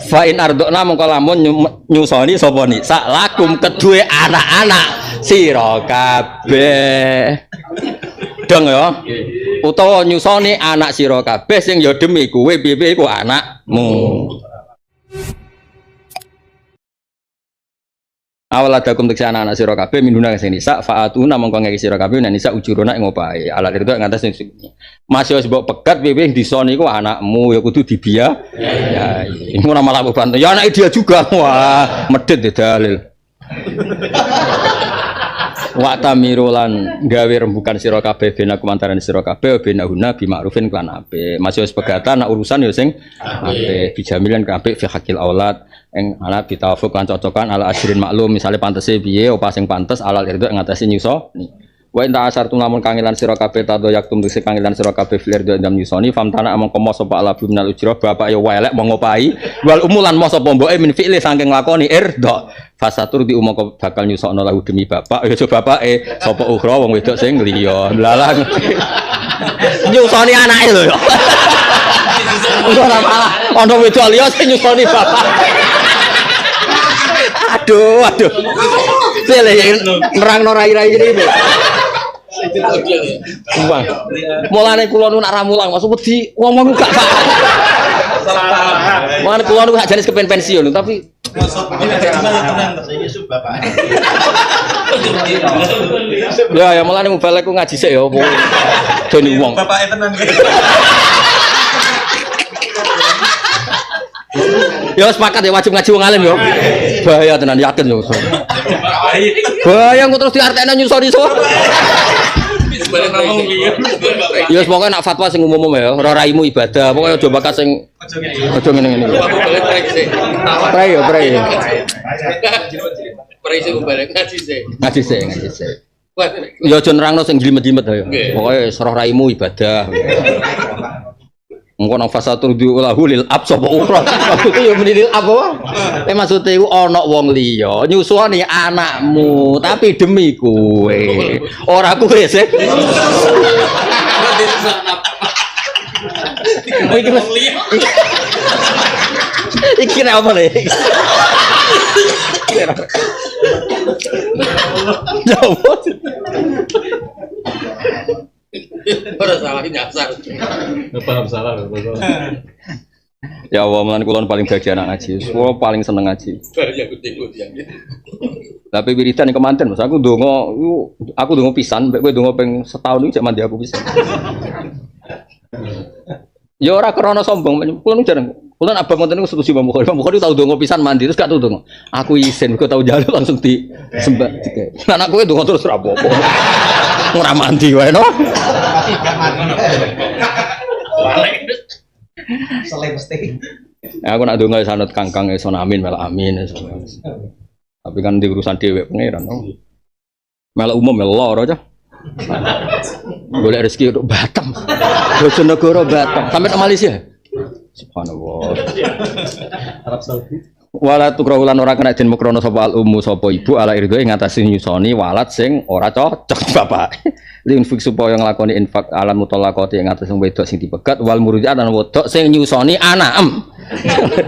Fa in ardona mongko lamun nyusoni sapa ni sak lakum kedue anak-anak sira kabeh. Dong ya. Utawa nyusoni anak sira kabeh sing ya demi kowe piye-piye iku anakmu. Awaladakum teksa anak-anak sira kabeh minuna sing nisa faatuna mongko ngeki sira kabeh nek nisa ujuruna ing opahe alat itu ngantos sing masih wis mbok pegat piye disoni iku anakmu ya kudu dibiya ya iku ora malah bantu ya anak dia juga wah medhit dalil Wa tamirulan gawe rembukan sira kabeh bena kumantaran sira kabeh bena huna bi ma'rufin klan apik. Masih wis pegatan urusan ya sing apik bijamilan kabeh fi hakil aulad ing ana bitawafuk lan cocokan ala asrin maklum misale pantese piye apa sing pantes alal irdo ngatasi nyuso. Wa inta asartu lamun kangilan sira kabeh tado yaktum dise kangilan sira kabeh flir do ndam nyusoni famtana among komo sapa ala bimnal ujra bapak ya welek mau ngopai wal umulan mo sapa mboke min fi'li saking lakoni irdo fasatur di umum bakal nyusokno lahu demi bapak ya coba bapake sapa ukhra wong wedok sing liya lalang nyusoni anake lho ora malah ana wedok liya sing nyusoni bapak aduh sele nerangno rai-rai iki Wah, mulane kula nu nak ra mulang maksud wedi wong-wong gak salah. Mulane kula nu gak jenis kepen pensiun tapi ya mulane mubalek ku ngaji sik ya opo. Dene wong. Bapake tenan. Ya sepakat ya wajib ngaji wong alim ya. Bahaya tenan yakin yo. Bahaya kok terus diartekno nyusoni so. Ya semoga nak fatwa sing umum ya, ora raimu ibadah, pokoke aja bakat sing aja ngene-ngene. Pray. Pray sing balik ngaji sik. Ngaji sik. Ya aja nerangno sing jlimet-jlimet ya. Pokoke serah raimu ibadah. Engko nang fasatur diulahu lil ab sapa ukra. Maksudnya ya menilil apa? Maksudnya iku ana wong liya nyusoni anakmu tapi demi kowe. Ora kowe sih. Iki apa nih? Jawab. Ora salah nyasar. Paham salah. Ya Allah, mulan kulon paling bahagia anak ngaji. Kulo paling seneng ngaji. Tapi wiridan kemanten Mas, aku ndonga pisan, mek kowe ndonga ping setahun iki jak mandi aku pisan. Ya ora krana sombong, kulon jarang. Kulon abang ngoten niku setuju Mbah Bukhari tau ndonga pisan mandi terus gak tau ndonga. Aku isin, kok tau njaluk langsung di sembah dike. Anak kowe ndonga terus ora apa-apa. Ora mandi wae no. Seleh mesti. Aku nak ndonga sanut kangkang iso amin mel amin. Tapi kan di urusan dhewe pangeran. Mel umum mel loro aja. Golek rezeki untuk Batam. Bojonegoro Batam. Sampai ke Malaysia. Subhanallah. Arab Saudi. Wala tukrahulan ora kena den mukrono sapa al ummu sapa ibu ala irdo ing ngatasi nyusoni walat sing ora cocok bapak. Lin fik supaya nglakoni infak alam mutallaqati ing ngatasi wedok sing dipegat wal murdiat lan wedok sing nyusoni anak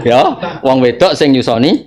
ya, wong wedok sing nyusoni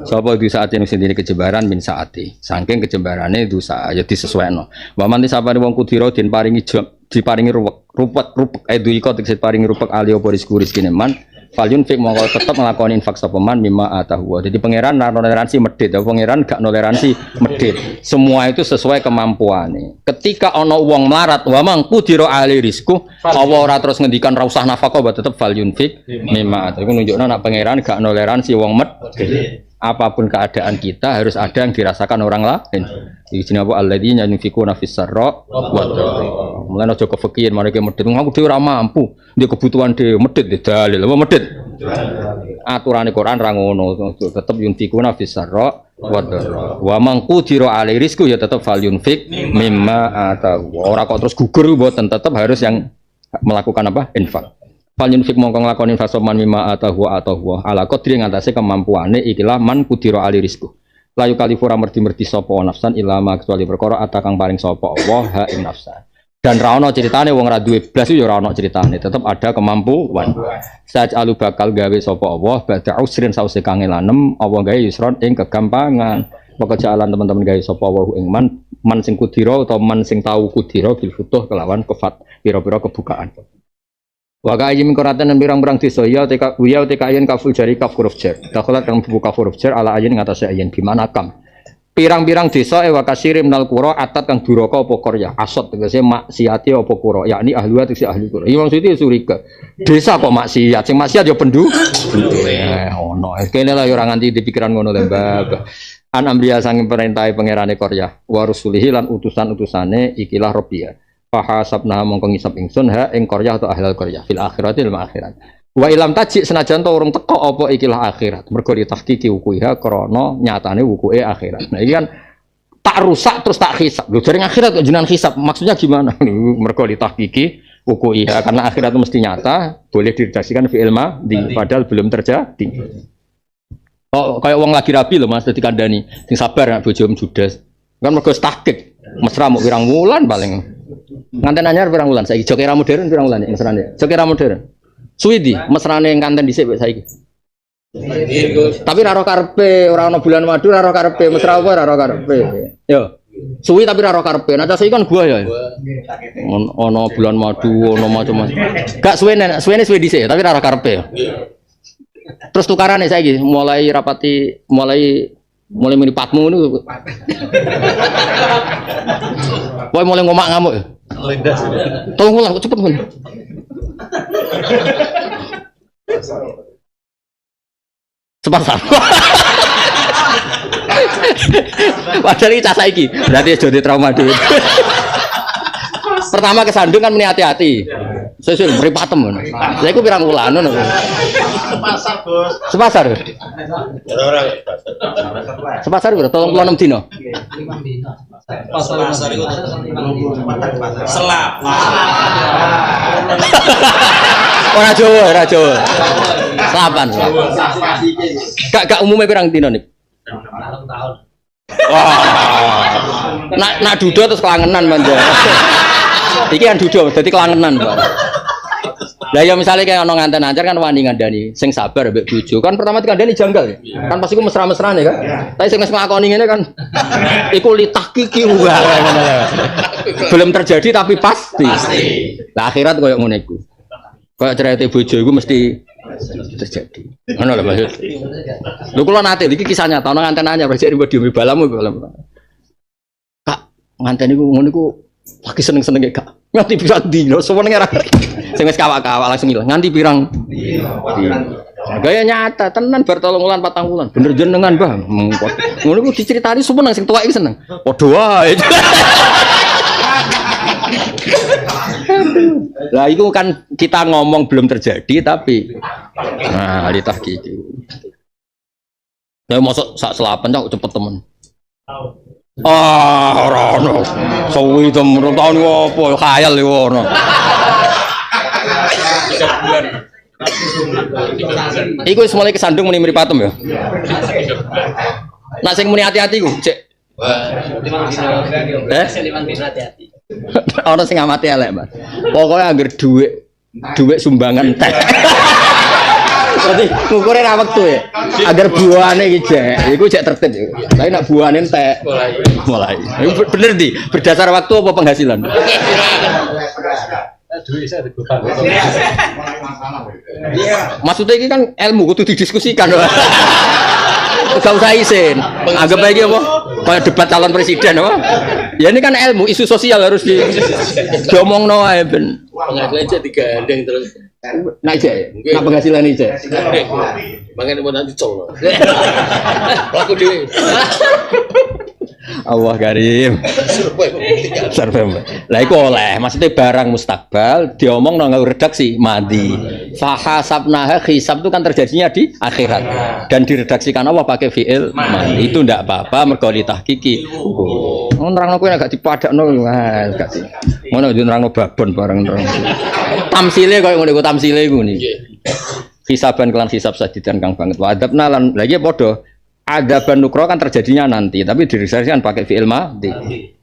sapa di saat sing dene kejebaran min saati. Saking kejembarane dosa ya disesuaikno. Wa man sapane wong kudira den paringi diparingi rupek edu iko tekse paringi rupek ali opo rezeki man falyun fik mongko tetep nglakoni infak sapa man mimma atahu. Jadi pangeran toleransi medhit, pangeran gak toleransi medhit. Semua itu sesuai kemampuane. Ketika ana wong melarat wa mang kudira ali rizku, apa ora terus ngendikan ra usah nafkah ba tetep falyun fik mimma atahu. Iku nunjukno nek pangeran gak toleransi wong medhit. Apapun keadaan kita harus ada yang dirasakan orang lain. Di sini apa alladzina yunfikuna fis sarra wa dharra. Mulane aja kefikiran mereka medhit. Aku dhewe ora mampu. Dia kebutuhan dhewe medhit dalil. Apa medhit? Aturane Quran ra ngono. Tetep yunfikuna fis sarra wa dharra. Wa man qudira alaihi rizqu ya tetep fal yunfik mimma atahu. Ora kok terus gugur mboten, tetep harus yang melakukan apa? Infak. Fal yunfik mongko nglakoni fasoman mimma atahu ala qadri ngatasé kemampuane ikilah man qudira alaihi rizqu. La yukalifura merdi-merdi sapa nafsan illa ma kecuali perkara atakang paring sapa Allah ha ing nafsan. Dan ra ono ceritane wong ra duwe blas yo ora ono ceritane, tetep ada kemampuan. Saj'alu bakal gawe sapa Allah badha usrin sause kangelanem apa gawe yusron ing kegampangan. Pekerjaan teman-teman gawe sapa wa ing man sing kudira utawa man sing tau kudira bil futuh kelawan kefat pira-pira kebukaan. Wa ka'ayyin min qur'atin pirang-pirang desa ya yen kaful jari kaf huruf jar. Dakhalat kang buka huruf jar ala ayyin ngatasé ayyin di mana kam. Pirang-pirang desa wa kasirim nal qura atat kang duraka apa qarya. Asad tegese maksiate apa qura, yakni ahli tegese ahli qura. Iki maksudé surika. Desa kok maksiat, sing maksiat ya ono. Kene lah ya ora nganti dipikiran ngono lho, Mbak. An amriya sang perintahe pangerane Korea wa rusulihi lan utusan-utusane ikilah Rabbia. Fahasabna mongko ngisab ingsun ha ing Korea atau ahlal Korea fil akhirati lil akhirat. Wa ilam taji senajan to urung teko apa ikilah akhirat. Mergo ditahqiqi wukuha krana nyatane wukuke akhirat. Nah iki kan tak rusak terus tak hisab. Lho jaring akhirat kok jenengan hisab. Maksudnya gimana? Mergo ditahqiqi wukuha karena akhirat itu mesti nyata, boleh diredaksikan fi'il madhi padahal belum terjadi. Oh, kayak wong lagi rabi loh Mas, dadi kandhani. Sing sabar nek bojomu judes. Kan mergo tahqiq. Mesra mau pirang wulan paling. Nganten anyar pirang wulan saiki jok era modern pirang wulan mesrane. Jok era modern. Suwidi mesrane nganten dhisik wek saiki. Tapi ora karepe, ora ana bulan madu ora karepe, mesra apa ora karepe. Yo. Suwi tapi ora karepe. Nek saiki kan gua ya. Ono bulan madu, ono macam-macam. Gak suwene, suwene suwi dhisik tapi ora karepe. Terus tukarane saiki mulai rapati mulai menipatmu niku. Kowe mulai ngomak ngamuk. Lindas. Tolong ulang cepet men. Sepasar. Padahal iki cah saiki, berarti jadi trauma dulu. Pertama kesandung kan meni hati-hati. Sesul mripatem ngono. Lha iku pirang wulan ngono. Sepasar, Bos. Sepasar. Ora sepasar piro? 36 dino. 5 dino. Sepasar iku selap. Ora Jawa, ora Jawa. Selapan. Gak umume pirang dino nih? 6 tahun. Wah. Nak dudo terus kelangenan manja. Iki kan dudo dadi kelangenan, Pak. Lah ya misalnya kayak ono nganten ancar kan wani ngandani sing sabar mbek bojo. Kan pertama dikandani janggal ya. Kan pasti ku mesra-mesrane kan. Tapi sing wis nglakoni ngene kan iku litahqiqi wa. Belum terjadi tapi pasti. Lah akhirat koyo ngono iku. Koyo cerite bojo iku mesti terjadi. Ngono lho maksud. Lho kula nate iki kisah nyata ono nganten anyar rejek di balamu. Kak, nganten iku ngono iku lagi seneng-seneng gak. Nganti pirang dino sewenenge ra. Sing wis kawak-kawak langsung ilang. Nganti pirang dino. Gaya nyata tenan bar 3 wulan 4 wulan. Bener jenengan, Bang. Ngono iku diceritani sumeneng sing tuwek iki seneng. Padha wae. Lah itu kan kita ngomong belum terjadi tapi nah litahqiq iki. Ya mosok sak selapan cok cepet temen. Ora ono. Suwi temen tahun apa khayal iku ono. Iku wis mulai kesandung muni mripatem ya. Nak sing muni hati-hati ku, Cek. Hati-hati. Ono sing amati elek, Mas. Pokoke anggere dhuwit sumbangan teh. Berarti ngukure ra wektu ya. Agar buahane iki jek, iku jek tertib. Tapi nak buahane teh mulai. Bener di, berdasar waktu apa penghasilan? Maksudnya ini kan ilmu kudu didiskusikan. Gak usah isin. Anggap aja apa? Kayak debat calon presiden apa? Ya ini kan ilmu, isu sosial harus diomongno ae ben. Pengakuan aja digandeng terus. Naik aja. Nak penghasilan aja. Makanya mau nanti col. Laku dhewe. Allah Karim. Survei. Lah iku oleh, maksudnya barang mustakbal diomong nang redaksi madi. Fahasabnaha hisab itu kan terjadinya di akhirat dan diredaksikan apa pakai fiil madi. Itu ndak apa-apa mergo litahqiqi. Nerangno kowe gak dipadakno gak sih. Ngono yo nerangno babon bareng nerang. Tamsile koyo ngono iku tamsile iku niki. Hisaban kelan hisab sadidan kang banget. Wa adabna lan lha iki padha adaban nukro kan terjadinya nanti, tapi diredaksikan pakai fi'il madhi.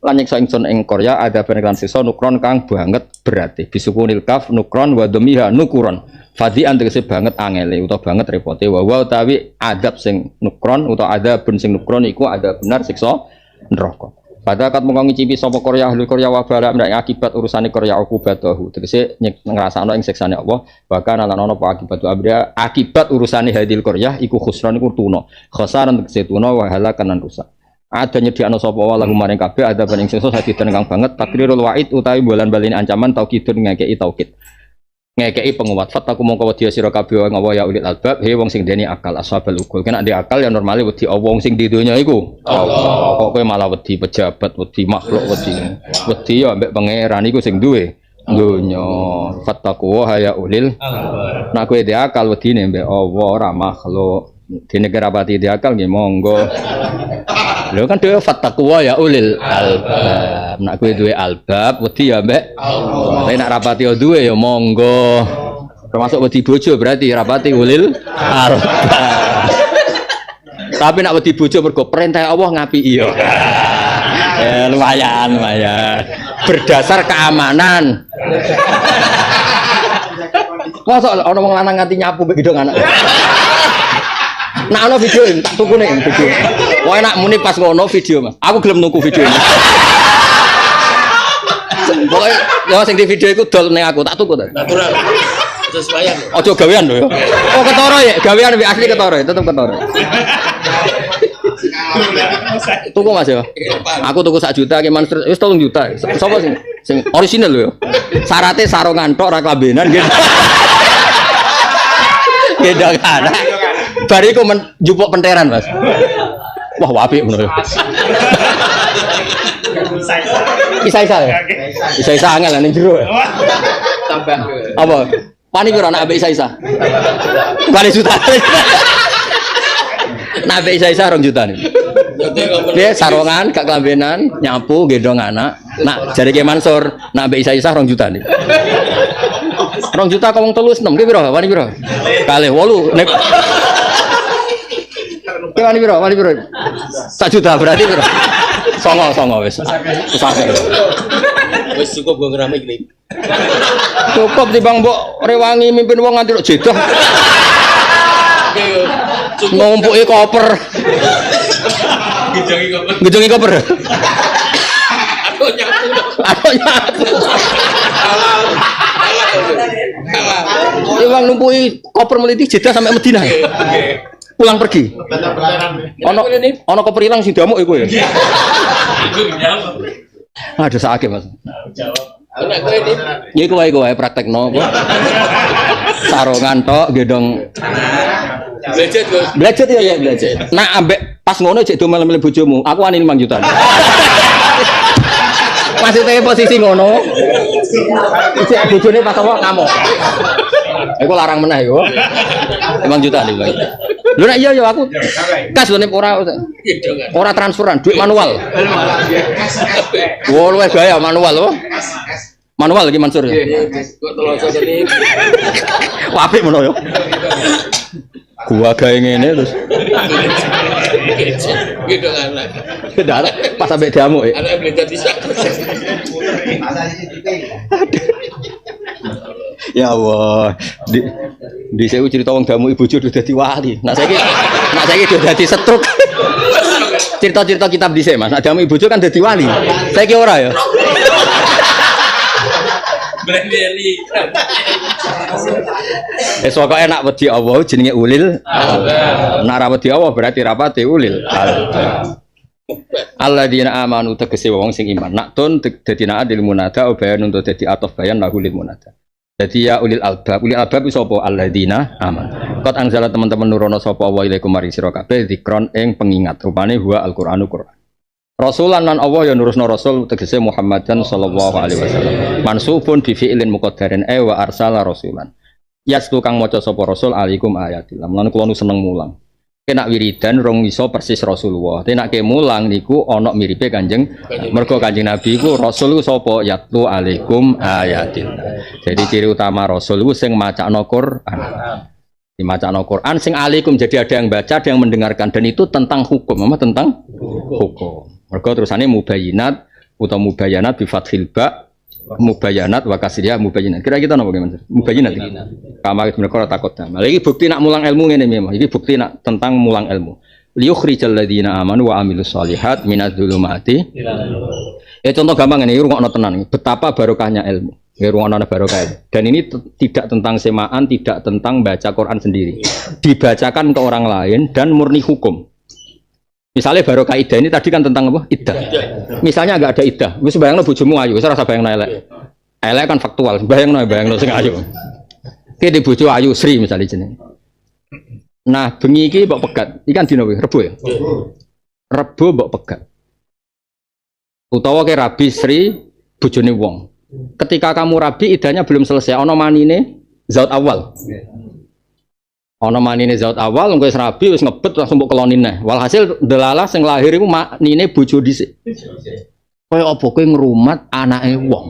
Lan nyiksa ingsun ing Korea adaban kelan sisa nukron kang banget berarti. Bisukunil kaf nukron wa dhamiha nukuron. Fadhi tegese banget angele utawa banget repote wa utawi adab sing nukron utawa adabun sing nukron iku ada benar siksa neraka. Pada kat mongko ngicipi sapa Korea ahli Korea wa bara ndak akibat urusane Korea ukubatahu. Tegese ngrasakno ing siksane Allah, bahkan lan ana apa akibat urusane hadil Korea iku khusran iku tuna. Khasaran tegese tuna wa halakan lan rusak. Ada nyediakno sapa wa lagu maring kabeh ada ing siksa hadidan kang banget takdirul wa'id utawi bolan baline ancaman taukidun ngekeki taukid. ngekei penguat fataku mongko wedi sira kabeh ngawa ya ulil albab he wong sing deni akal ashabul ukul kena di akal ya normale wedi wong sing di donya iku Allah kok kowe malah wedi pejabat wedi makhluk wedi ya ambek pangeran iku sing duwe donya fataku ya ulil nak kowe di akal wedine mbek Allah ora makhluk di negara pati di akal nggih monggo lho kan dhewe fataku ya ulil albab nak kowe duwe albab wedi ya mbek Allah tapi nak rapati yo duwe ya monggo termasuk wedi bojo berarti rapati ulil albab tapi nak wedi bojo mergo perintah Allah ngapi iya ya lumayan berdasar keamanan masa ana wong lanang nganti nyapu mek gedhong anak nah ana video tak tukune video. Wah enak muni pas ngono video Mas. Aku gelem nuku video ini. Pokoke yo sing di video iku dol ning aku tak tuku ta. Natural. Terus bayang. Aja gawean lho ya. Oh ketara ya, gawean asli ketara, tetep ketara. Tuku Mas ya. Aku tuku 1 juta ki monster wis 3 juta. Sopo sing orisinal lho ya. Syaratnya sarungan tok ora klambenan gitu. Gedang anak. Bariku menjupuk penteran Mas. Wah apik ngono. Isa-isa ya. Isa-isa angel ning jero. Tambah. Apa? Pani piro anak ambek isa-isa? Bali juta. Nak ambek isa-isa 2 juta nih. Dia sarungan gak kelambenan, nyapu gendong anak. Nak jarike Mansur, nak ambek isa-isa 2 juta nih. 2 juta kok wong 36 ki piro? Wani piro? Kalih 8 nek Wani piro? 1 juta berarti piro? Songo wis. Wis cukup go ngrame iki. Cukup timbang mbok rewangi mimpin wong nganti kok jedah. Ngompuki koper. Gejongi koper. Aku nyapu. Timbang numpuki koper meliti jedah sampai Madinah. Pulang pergi. Ono koper ilang sing damuk iku ya. Aduh sakit Mas. Anak kowe ini. Ya iku wae praktekno apa. Sarungan tok gendong. Belajar ya belajar. Nah ambek pas ngono cek domel-mele bojomu, aku wani 5 juta. Maksudnya posisi ngono. Cek bojone pas apa ngamuk. Iku larang meneh iku. 5 juta dibilang. Lho nek iya ya aku kas lho nek ora transferan, duit manual. Wo luwih gaya manual lho. Manual iki Mansur ya. Kok teloso kene. Apik ngono ya. Gua gawe ngene terus. Gitu anak. Kedarat pas sampe diamuk ya. Anak belajar bisa. Ya Allah, di saya cerita wong damu ibu jodoh dadi wali. Nak saiki udah dadi setruk. Cerita-cerita kitab dhisik Mas. Nak damu ibu jodoh kan dadi wali. Saiki ora ya. Brandeli. Kok enak wedi Allah jenenge ulil. Nak ra wedi Allah berarti rapate ulil. Alladzina amanu tegese wong sing iman. Nak tun dadi nak adil munada bayan untuk dadi atof bayan lahul munada. Jadi ya ulil albab itu sapa alladzina aman. Qad anzala teman-teman nurono sapa wa ilaikum maring sira kabeh zikron ing pengingat rupane huwa Al-Qur'anu Qur'an. Rasulan lan Allah ya nurusna rasul tegese Muhammadan sallallahu alaihi wasallam. Mansubun bi fi'lin muqaddarin wa arsala rasulan. Yastu kang maca sapa rasul alaikum ayatillah. Mulane kula nu seneng mulang. Kena wiridan rong iso persis Rasulullah. Tapi nek mulang niku ana miripe Kanjeng. Mergo Kanjeng Nabi iku Rasul sapa yatlu alaikum ayatin. Jadi ciri utama Rasul iku sing macakno Quran. Dimacakno Quran sing alaikum jadi ada yang baca, ada yang mendengarkan dan itu tentang hukum, apa tentang hukum. Mergo terusane mubayyinat utawa mubayyanat bi fathil ba mubayyanat wa kasriyah mubayyinat. Kira-kira napa gimana? Mubayyinat. Kamar mereka takut nama. Lagi bukti nak mulang ilmu ini memang. Ini bukti nak tentang mulang ilmu. Liyukhrijal ladzina amanu wa amilus shalihat minadz dzulumati. Ya contoh gampang ini rungokno tenan. Betapa barokahnya ilmu. Ya rungokno barokah. Dan ini tidak tentang semaan, tidak tentang baca Quran sendiri. Dibacakan ke orang lain dan murni hukum. Misalnya barokah iddah ini tadi kan tentang apa? Iddah. Misalnya enggak ada iddah. Wis bayangno bojomu ayu, wis ora usah bayangno elek. Elek kan faktual. Bayangno sing ayu. Ki di bojo ayu Sri misalnya jenenge. Nah, bengi iki mbok pegat. Iki kan dina Rebo ya? Rebo mbok pegat. Utawa ke rabi Sri bojone wong. Ketika kamu rabi idahnya belum selesai, ana manine zaut awal. Ana manine zaut awal engko wis rabi wis ngebet langsung mbok keloni neh. Walhasil delalah sing lahir iku manine bojo dhisik. Kaya apa kowe ngrumat anake wong.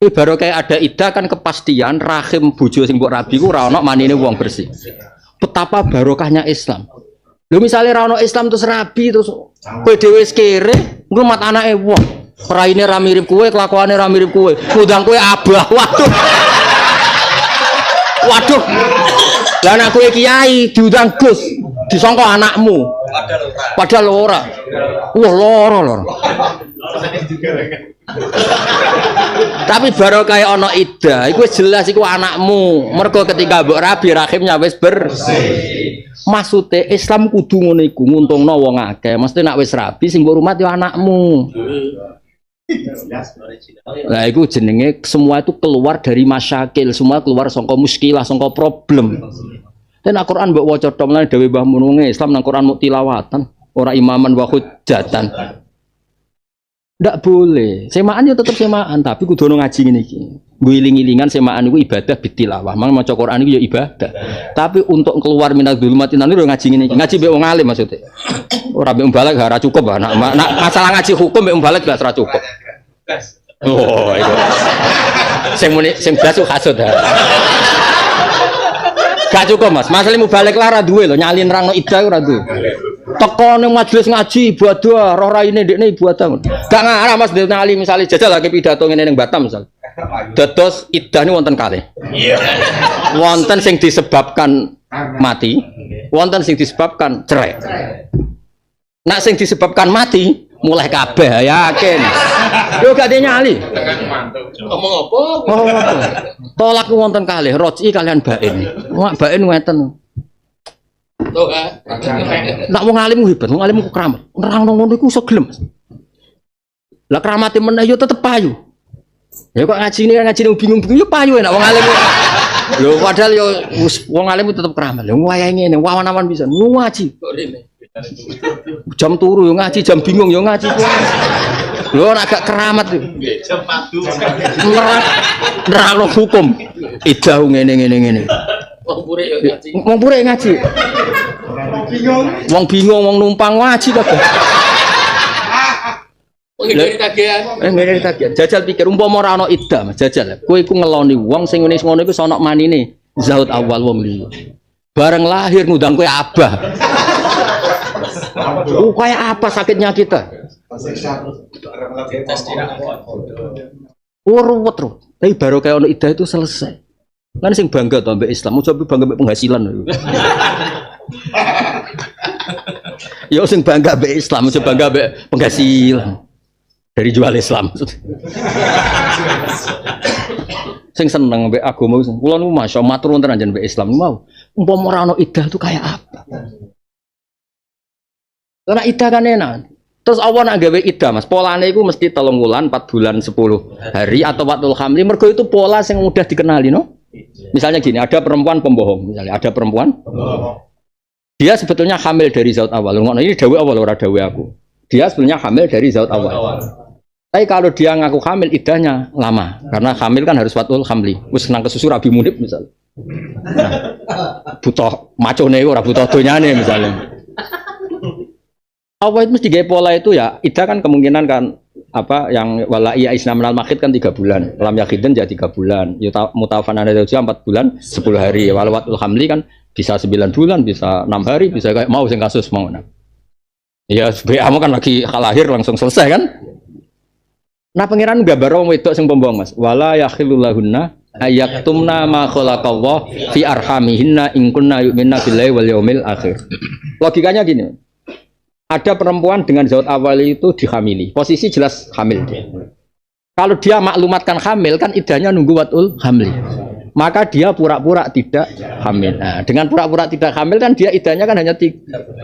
Baru kayak ada idah kan kepastian rahim bojo sing mbok rabi ku ora ana manine wong bersih. Betapa barokahnya Islam. Lho misale ra ono Islam terus rabi terus kowe dhewe wis kere ngrumat anake wong. Raine ra mirip kowe, kelakuane ra mirip kowe. Ngundang kowe abah. Waduh. Waduh. Lah anak kowe kiai diundang Gus, disangka anakmu. Padahal ora. Wah, loro. Tapi baru kayak ono ida, iku jelas iku anakmu. Mergo ketika mbok rabi rahimnya wis bersih. Maksude Islam kudu ngono iku, nguntungno wong akeh. Mesti nek wis rabi sing mbok rumat yo anakmu. Lah iku jenenge semua itu keluar dari masyakil, semua keluar saka muskilah, saka problem. Dan Al-Qur'an mbok waca tok lan dawuh Mbah Mun Islam nang Qur'an muk tilawatan, ora imaman wa hujjatan. Ndak boleh. Semaan yo tetep semaan, tapi kudu ono ngaji ngene iki. Guling-gilingan semaan iku ibadah bitilawah. Mang maca Qur'an iku yo ibadah. Tapi untuk keluar minal dzulumatin yo ngaji ngene iki. Ngaji mbek wong alim maksudnya. Ora mbek balik ora cukup, nak masalah ngaji hukum mbek balik gak ora cukup. Oh, itu. Sing blas hasud. Gak cukup Mas, masalah balik lara duwe lho, nyalin rangno ida ora duwe. Teko ning majelis ngaji ibadah, roh raine ndekne ibadah. Gak ngarah Mas nyali misale jajal lagi pidato ngene ning Batam misal. Dados idah niku wonten kalih. Wonten sing disebabkan mati, wonten sing disebabkan cerai. Nak sing disebabkan mati mulai kabeh yakin. Yo gak nyali. Ngomong apa? Oh, tolak wonten kalih, roji kalian bain. Wah, bain ngeten. Tuh kan. Nak wong alim hebat, wong alim ku keramat. Nerangno ngono iku iso gelem. Lah keramate meneh yo tetep payu. Ya kok ngaji bingung-bingung yo payu enak wong alim. Lho padahal yo wong alim tetep keramat. Lho wayahe ngene, wawan-wawan bisa ngaji. Kok rene. Jam turu yo ngaji, jam bingung yo ngaji. Lho ora agak keramat yo. Nggih, jam padu. Nerangno hukum. Idah ngene. Wong pure ngaji. Wong bingung, wong numpang ngaji kabeh. Ngene kagian. Jajal pikir umpama ora ana idah, Mas, jajal. Kowe iku ngeloni wong sing ngene ngono iku sono manine. Zaut awal wong liya. Bareng lahir ngundang kowe abah. Kayak apa sakitnya kita? Ruwet. Tapi baru kayak ono idah itu selesai. Kan sing bangga to mbek Islam, ojo bangga mbek penghasilan. Ya sing bangga mbek Islam, ojo bangga mbek penghasilan. Dari jual Islam. Sing seneng mbek agama kula niku masya matur wonten anjen mbek Islam mau. Umpama ora ono idah itu kayak apa? Karena idah kan enak. Terus Allah nak gawe idah Mas, polane iku mesti 3 bulan, 4 bulan, 10 hari atau watul hamli. Mergo itu pola sing mudah dikenali, no? Misalnya gini, ada perempuan pembohong, misalnya ada perempuan dia sebetulnya hamil dari zaut awal. Ini dawe awal ora dawe aku. Dia sebetulnya hamil dari zaut awal. Tapi kalau dia ngaku hamil idahnya lama, karena hamil kan harus watul hamli. Wis senang kesusu rabi munib misalnya. Nah, butuh macone ora butuh donyane misalnya. Apa itu mesti gaya pola itu ya, idah kan kemungkinan kan apa yang wala iya isnam al makhid kan 3 bulan, lam yakhidin jadi 3 bulan, mutawafan ada 4 bulan 10 hari, walawatul hamli kan bisa 9 bulan, bisa 6 hari, bisa kayak mau sing kasus mau nah. Ya kamu kan lagi lahir langsung selesai kan? Nah pangeran gambar wong wedok sing pembohong Mas, wala yakhilulahunna ayaktumna ma khalaqallah fi arhamihinna in kunna yu'minna billahi wal yaumil akhir. Logikanya gini. Ada perempuan dengan zaut awal itu dihamili, posisi jelas hamil. Kalau dia maklumatkan hamil kan idahnya nunggu watul hamli. Maka dia pura-pura tidak hamil. Nah, dengan pura-pura tidak hamil kan dia idahnya kan hanya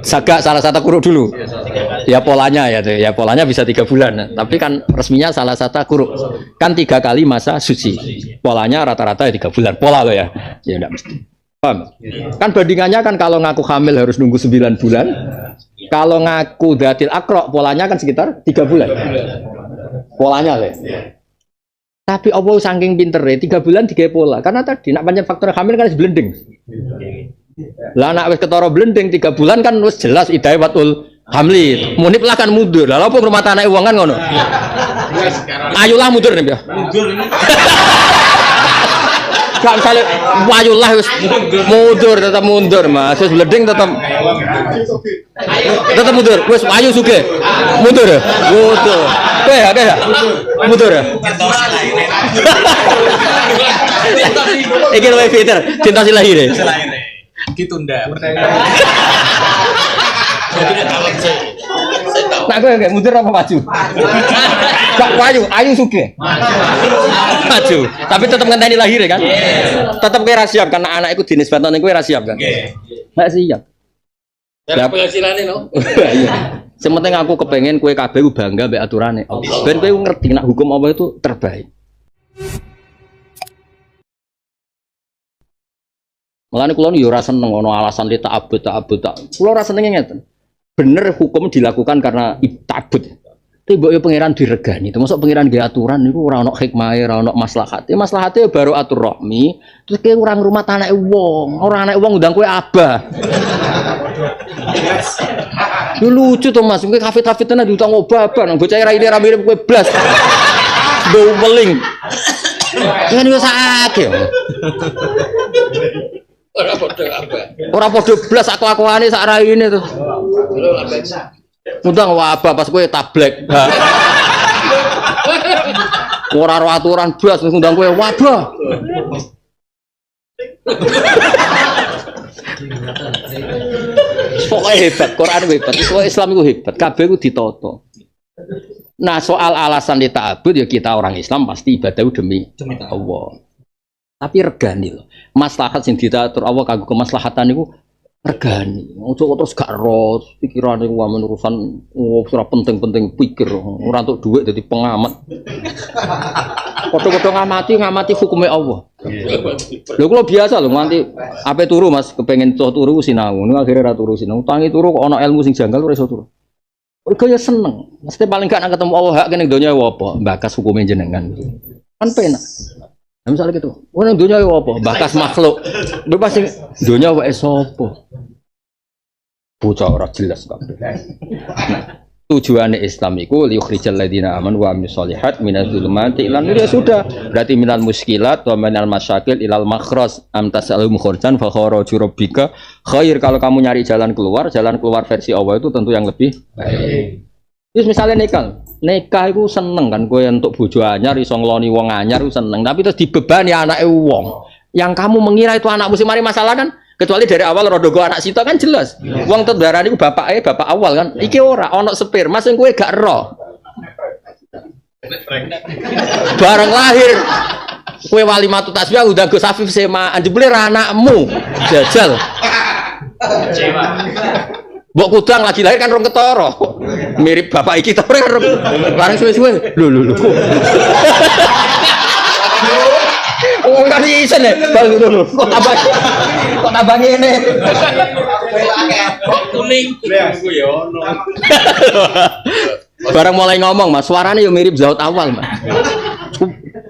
sagak salah satu kuruk dulu. Ya polanya ya tuh, ya polanya bisa 3 bulan. Tapi kan resminya salah satu kuruk. Kan 3 kali masa suci. Polanya rata-rata ya 3 bulan. Pola loh ya. Ya enggak mesti. Paham? Kan bandingannya kan kalau ngaku hamil harus nunggu 9 bulan. Kalau ngaku datil akro polanya kan sekitar 3 bulan. Polanya loh. Tapi Allah saking pintere 3 bulan 3 pola. Karena tadi nak pancen faktor hamil kan wis blending. Lah nak wis ketara blending 3 bulan kan wis jelas idaiwatul hamli. Munib lah kan mundur. Lah apa rumah tanah wong kan ngono. Ayolah mundur nih ya. Mundur ini. Gak misalnya wayulah wis mundur tetap mundur Mas. Wis blending tetap mundur. Wis ayu suge. Mundur ya. Mundur. Oke ya. Mundur ya. Iki luwih fitur. Cinta silahire. Ditunda. Nak gue enggak mundur apa maju? Kak ayu suge. Maju. Tapi tetap ngenteni lahir kan? Tetap kowe ra siap kan anak iku dinisbatno ning kowe ra siap kan? Enggak siap. Ya penghasilane no. Sing penting aku kepengen kowe kabeh bangga mbek aturane. Ben kowe ngerti nak hukum Allah itu terbaik. Mulane kula yo ora seneng ana alasan li ta'abbud. Kula ora senenge ngeten. Bener hukum dilakukan karena ta'abbud. Tapi mbok yo pangeran diregani. Termasuk pangeran nggih aturan niku ora ana hikmahe, ora ana maslahate. Maslahate baru atur rahmi. Terus kowe ora ngrumat anake wong. Ora anake wong ndang kowe abah. Yo lucu to Mas, kowe kafe-kafe tenan diutang obah-obah nang bocah raine ra mirip kowe blas. Bau beling. Ya niku sakake. Ora padha blas aku-akuane sak raine to. Undang wabah pas kowe tablek. Ora ro aturan blas ngundang kowe wabah. Pokoknya hebat, Quran hebat, Islam itu hebat, kabeh itu ditata. Nah soal alasan di ta'abbud ya kita orang Islam pasti ibadah demi Allah. Tapi regani loh, maslahat sing diatur Allah kanggo kemaslahatan itu regani. Ojo terus gak ros, pikiran itu wamen urusan ora penting-penting pikir, ora entuk dhuwit dadi pengamat. Padha-padha ngamati hukumnya Allah. Lho kula biasa lho nganti ape turu Mas, kepengen turu sinau. Niku akhire ra turu sinau. Tangi turu kok ana ilmu sing janggal ora iso turu. Mergo ya seneng. Mesti paling gak ketemu Allah hak kene donya apa? Bakas hukume jenengan. Kan penak. Nah, misalnya gitu. Nang donya apa? Bakas makhluk. Bebas sing donya wae sapa? Bocah ora jelas kabeh. Tujuannya Islam itu liyukhrijal ladzina amanu wa amilus sholihat minadz zulumati ilan nur ya sudah. Berarti minal muskilat wa minal masyakil ilal makhraj am tasalum khurjan fa kharaju rabbika khair. Kalau kamu nyari jalan keluar versi Allah itu tentu yang lebih baik. Terus misalnya nikah itu seneng kan kowe entuk bojo anyar iso ngloni wong anyar itu seneng, tapi terus dibebani anake wong. Yang kamu mengira itu anakmu sing mari masalah kan? Kecuali dari awal rodogo anak sita kan jelas. Wong darah niku bapake bapak awal kan. Iki ora ana sperma sing kowe gak ero. Bareng lahir kowe walimatu tasbih udah Gus Afif sema anjebule ra anakmu. Jajal. Mbok kudang lagi lahir kan rong ketara. Mirip bapak iki to bareng suwe-suwe. Lho. Oh kan isen ya, dulu. Kok tambah ngene. Kuning. Barang mulai ngomong Mas, suaranya yo mirip Zaud awal Mas.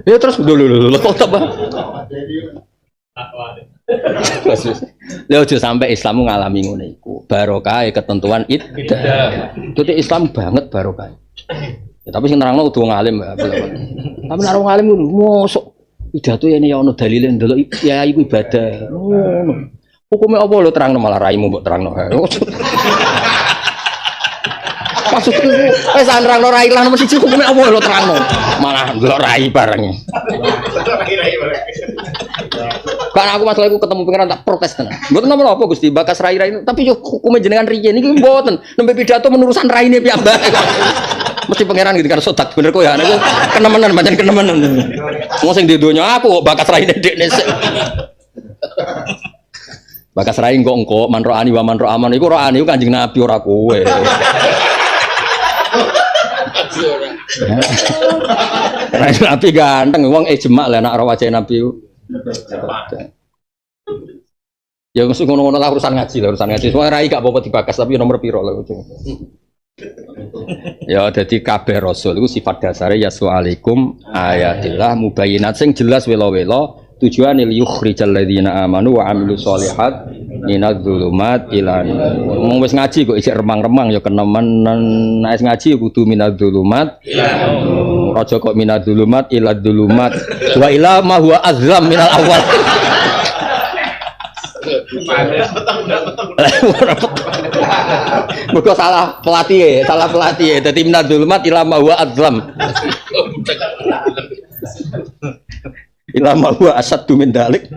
Ya terus dulu kok tambah. Lha ojo sampai Islam ngalami ngono iku. Barokah ketentuan iddah. Dadi Islam banget barokah. Ya, tapi sing nerangno kudu ngalim ya. Tapi nek ngalim mosok pidato ini ya ono dalile ndelok ya iku ibadah. Ngono. Hukume apa lho terangno malah raimu mbok terangno. Maksudku wis nerangno rai lah nomor 1 hukume apa lho terangno. Malah ndelok rai bareng. Karena aku masalah aku ketemu pengiran tak protes tenan. Mboten napa Gusti bakas rai-rai tapi yo hukume jenengan riyen iki mboten. Nembe pidato menurusan raine piyambak. Mesti pangeran gitu kan sodak bener kok ya niku kenemenan pancen kenemenan. Wong sing di donya aku kok bakas raine dekne sik. Bakas rai engko manro ani wa manro aman iku roani Kanjeng Nabi ora kowe. Nabi ganteng, wong ijma lah nak ora wajah Nabi. Ya mesti ngono-ngono lah urusan ngaji. Semua rai gak apa-apa dibakas tapi nomor piro lah itu. Ya dadi kabeh rasul iku sifat dasare yas'alaikum ayatillah mubayyinat sing jelas wela-wela tujuane liyukhrijal ladzina amanu wa amilus sholihat minadz-dzulumat ila nur. Wis ngaji kok isih remang-remang ya kenemen nek ngaji kudu minadz-dzulumat aja kok minadz-dzulumat ila dzulumat wa ila ma huwa azlam minal awal. Bukan salah pelatih dadi minadz-dzulumat ila ma huwa azlam. Ilama huwa asaddu min dalik.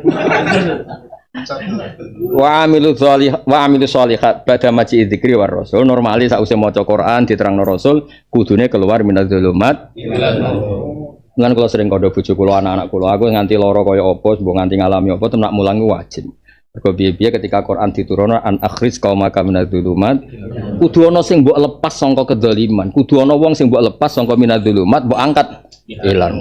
Wa amilu sholihat pada maji dzikri war rasul. Normali sausé maca Quran diterangno rasul kudune keluar minadz-dzulumat. Lan kula sering kandha bojo kula anak-anak kula aku nganti lara kaya apa mbok nganti ngalami apa temen mulangi wajib. Mergo piye-piye ketika Quran diturunno an akhrij qaumaka minadz-dzulumat kudu ana sing mbok lepas saka kedzaliman, kudu ana wong sing mbok lepas saka minadz-dzulumat mbok angkat ilan.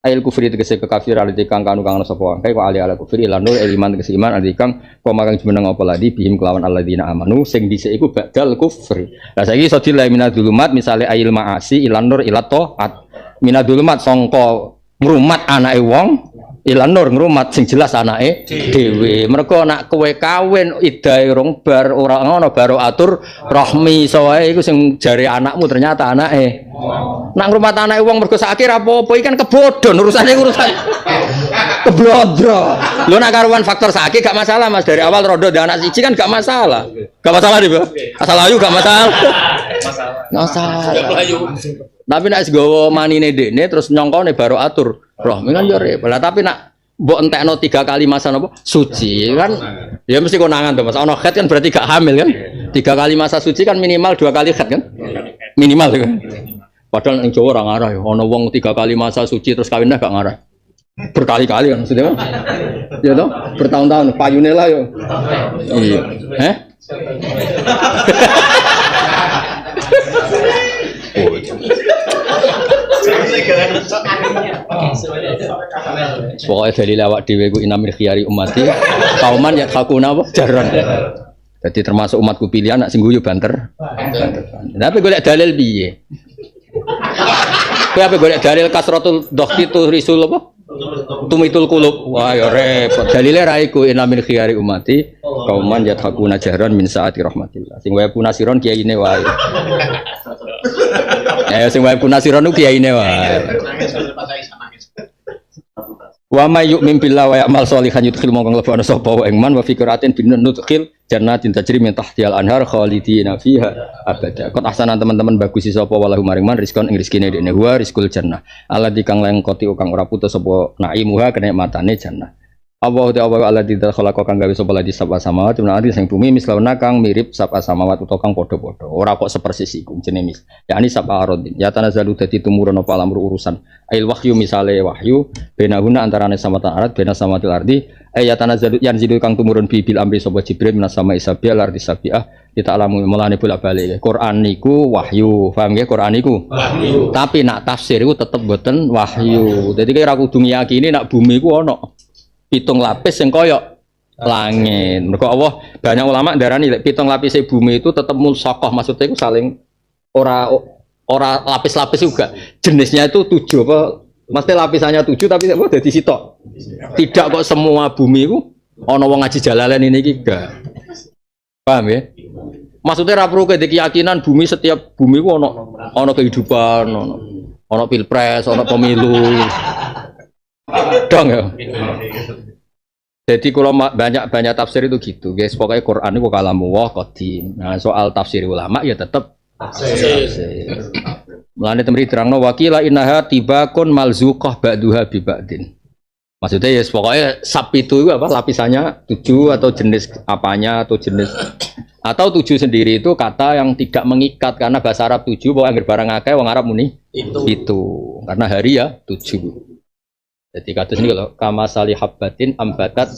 Ail kufri tegese kekafiran dikang kanu kang sapa kae kok ali ala kufri lan nur iman tegese iman dikang koma kang jumeneng apa ladi bihim kelawan alladzina amanu sing dhisik iku badal kufri. Lah saiki iso dilai minadzulumat misale ail maasi ilan nur ila taat. Minadzulumat sangka ngrumat anake wong ilan nur ngrumat sing jelas anake dhewe. Mergo nek kowe kawin idahe rong bar ora ngono baru atur rahmi sowae iku sing jare anakmu ternyata anake. Nak ngrumat anake wong mergo sakit apa-apa iki kan kebodhon urusan keblodro. Lho nek karuan faktor sakit gak masalah Mas dari awal rodo dan anak siji kan gak masalah. Gak masalah nih, Bro. Asal ayu gak masalah. Masalah. Tapi nek segowo manine dekne terus nyongkone baru atur rahmi kan yo repot. Lah tapi nak mbok entekno 3 kali masa napa suci kan ya mesti konangan to Mas. Ono haid kan berarti gak hamil kan. 3 kali masa suci kan minimal 2 kali haid kan? Minimal kan. Padahal ning Jawa ora ngarah ya. Ana wong 3 kali masa suci terus kawin dah gak ngarah. Berkali-kali kan maksudnya. Ya toh, bertahun-tahun payune lah yo. Iya. Pokoknya dari lawak dewe ku inamir khiyari umati kauman ya hakuna apa jaran. Jadi termasuk umatku pilihan nak sing guyu banter. Tapi golek dalil piye? Kowe ape golek dalil kasratul dhakhti tu risul apa? Tumitul qulub. Wah ya repot. Dalile ra iku inamir khiyari umati kauman ya hakuna jaran min saati rahmatillah. Sing wae punasiron kiyaine wae. Ya sing wae punasiron ku kiyaine wae. Wa may yu'min billahi wa ya'mal sholihan yudkhil mongkon lebana sapa wa ingman wa fikratin bin nudkhil jannatin tajri min tahtihal anhar khalidina fiha abada. Kon ahsanan teman-teman bagus sapa walahu maringman rizqon ing rezekine dekne wa rizqul jannah. Alladzi kang lengkoti kang ora putus sapa naimuha kenikmatane jannah. Allah ta'ala alladzi khalaqa kang gawe sapa ladi sab'a samawati lan ati sing bumi mislawana kang mirip sab'a samawati utawa kang padha-padha. Ora kok sepersis iku jenenge yakni sab'a aradin. Ya tanazzalu dadi tumurun apa alam urusan. Ail wahyu misale wahyu benahuna antarane samatan arat bena samatil ardi ya tanazzalu yanzilu kang tumurun bil amri sapa Jibril minas sama isabiah ardi sabiah kita alamu mulane bolak-balik. Quran niku wahyu, paham nggih Quran niku wahyu. Tapi nak tafsir iku tetep boten wahyu. Dadi kira kudu ngiyakini nak bumi iku ana 7 lapis yang koyok langit. Mergo Allah banyak ulama darani 7 lapis bumi itu tetap mulsakoh, maksudnya itu saling ora lapis-lapis juga. Jenisnya itu 7 apa? Mesti lapisannya 7 tapi apa dadi sitok. Tidak kok semua bumi itu ana wong ngaji Jalalain ini iki gak. Paham ya? Maksudnya ra perlu keyakinan bumi setiap bumi ku ana kehidupan, ana pilpres, ana pemilu. Dong ya. Jadi kalau banyak tafsir itu gitu, guys. Pokoknya Quran itu kalamullah qadim. Nah, soal tafsir ulama ya tetap tafsir. Mulane temri terangno wakila innaha tibakun malzuqah ba'duha bi ba'din. Maksudnya ya pokoknya sab itu apa lapisannya 7 atau jenis apanya atau jenis atau 7 sendiri itu kata yang tidak mengikat karena bahasa Arab 7 bahwa anggar barang akeh wong Arab muni itu. Karena hari ya 7. Jadi kata ini kalau kama salih habbatin ambatat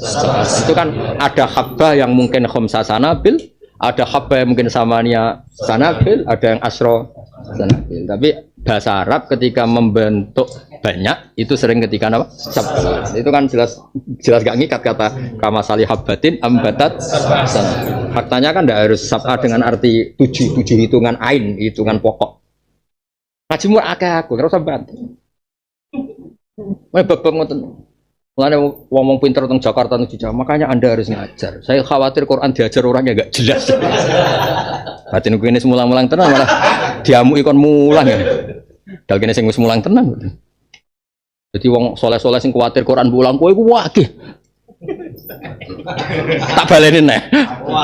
itu kan ada habbah yang mungkin khamsa sanabil, ada habbah yang mungkin samania sanabil, ada yang asro Sanabil. Tapi bahasa Arab ketika membentuk banyak itu sering ketika apa? Sab'ah. Itu kan jelas gak ngikat kata kama salihabbatin ambatat sanabil. Faktanya kan tidak harus sab'ah dengan arti 7 hitungan ain, hitungan pokok. Ngaji mu akeh aku terus sampean. Bab ngoten. Mulane wong pinter teng Jakarta nuju Jawa, makanya Anda harus ngajar. Saya khawatir Quran diajar orangnya enggak jelas. Batin kene semulang-mulang tenan malah diamuki kon mulang ya. Dal kene sing wis mulang tenan. Jadi wong soleh-soleh sing kuwatir Quran mulang kowe iku wakih. Tak baleni neh.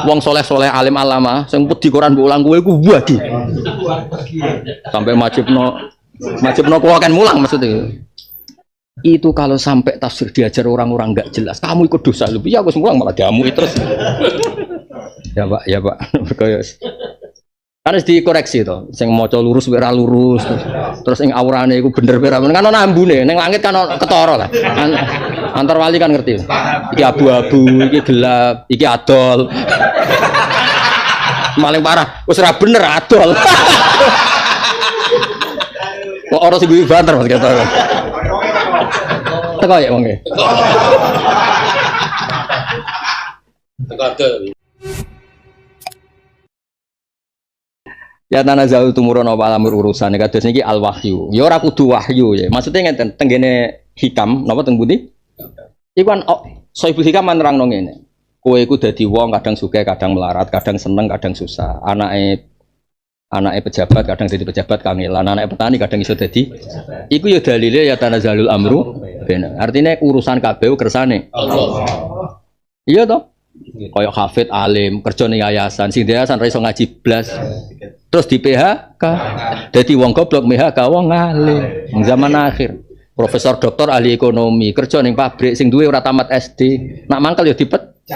Wong soleh-soleh alim alama sing wedi Quran mulang kowe iku wakih. Sampai majibno kowe kan mulang maksudnya. Itu kalau sampai tafsir diajar orang-orang enggak jelas, kamu ikut dosa lebih. Ya aku semua malah diamui terus. Ya pak, harus dikoreksi toh. Sing maca lurus ora lurus, terus ing aurane iku bener ora kan ana ambune, ning langit kan ketara lah. Antar wali kan ngerti. Iki abu-abu, iki gelap, iki adol. Maling parah, wis ora bener adol. Kok ora sing banter Mas kata. Teko ya wong e. Teko. Ya tanazal tumurun apa alamur urusan kados niki al wahyu. Ya ora kudu wahyu ya. Maksudnya ngeten tenggene hikam napa teng pundi? Iku kan Soibul Hikam nerangno ngene. Kowe iku dadi wong kadang sugih, kadang melarat, kadang seneng, kadang susah. Anake pejabat kadang jadi pejabat kangelan, anake petani kadang iso dadi. Iku ya dalile ya tanazalul amru bener. Artinya urusan kabeh kersane Allah. Iya toh? Kayak hafid alim, kerja ning yayasan, sing yayasan ra iso ngaji blas. Terus di PHK. Dadi wong goblok PHK wong alim. Zaman akhir. Profesor doktor ahli ekonomi, kerja ning pabrik sing duwe ora tamat SD. Nak mangkel ya dipet.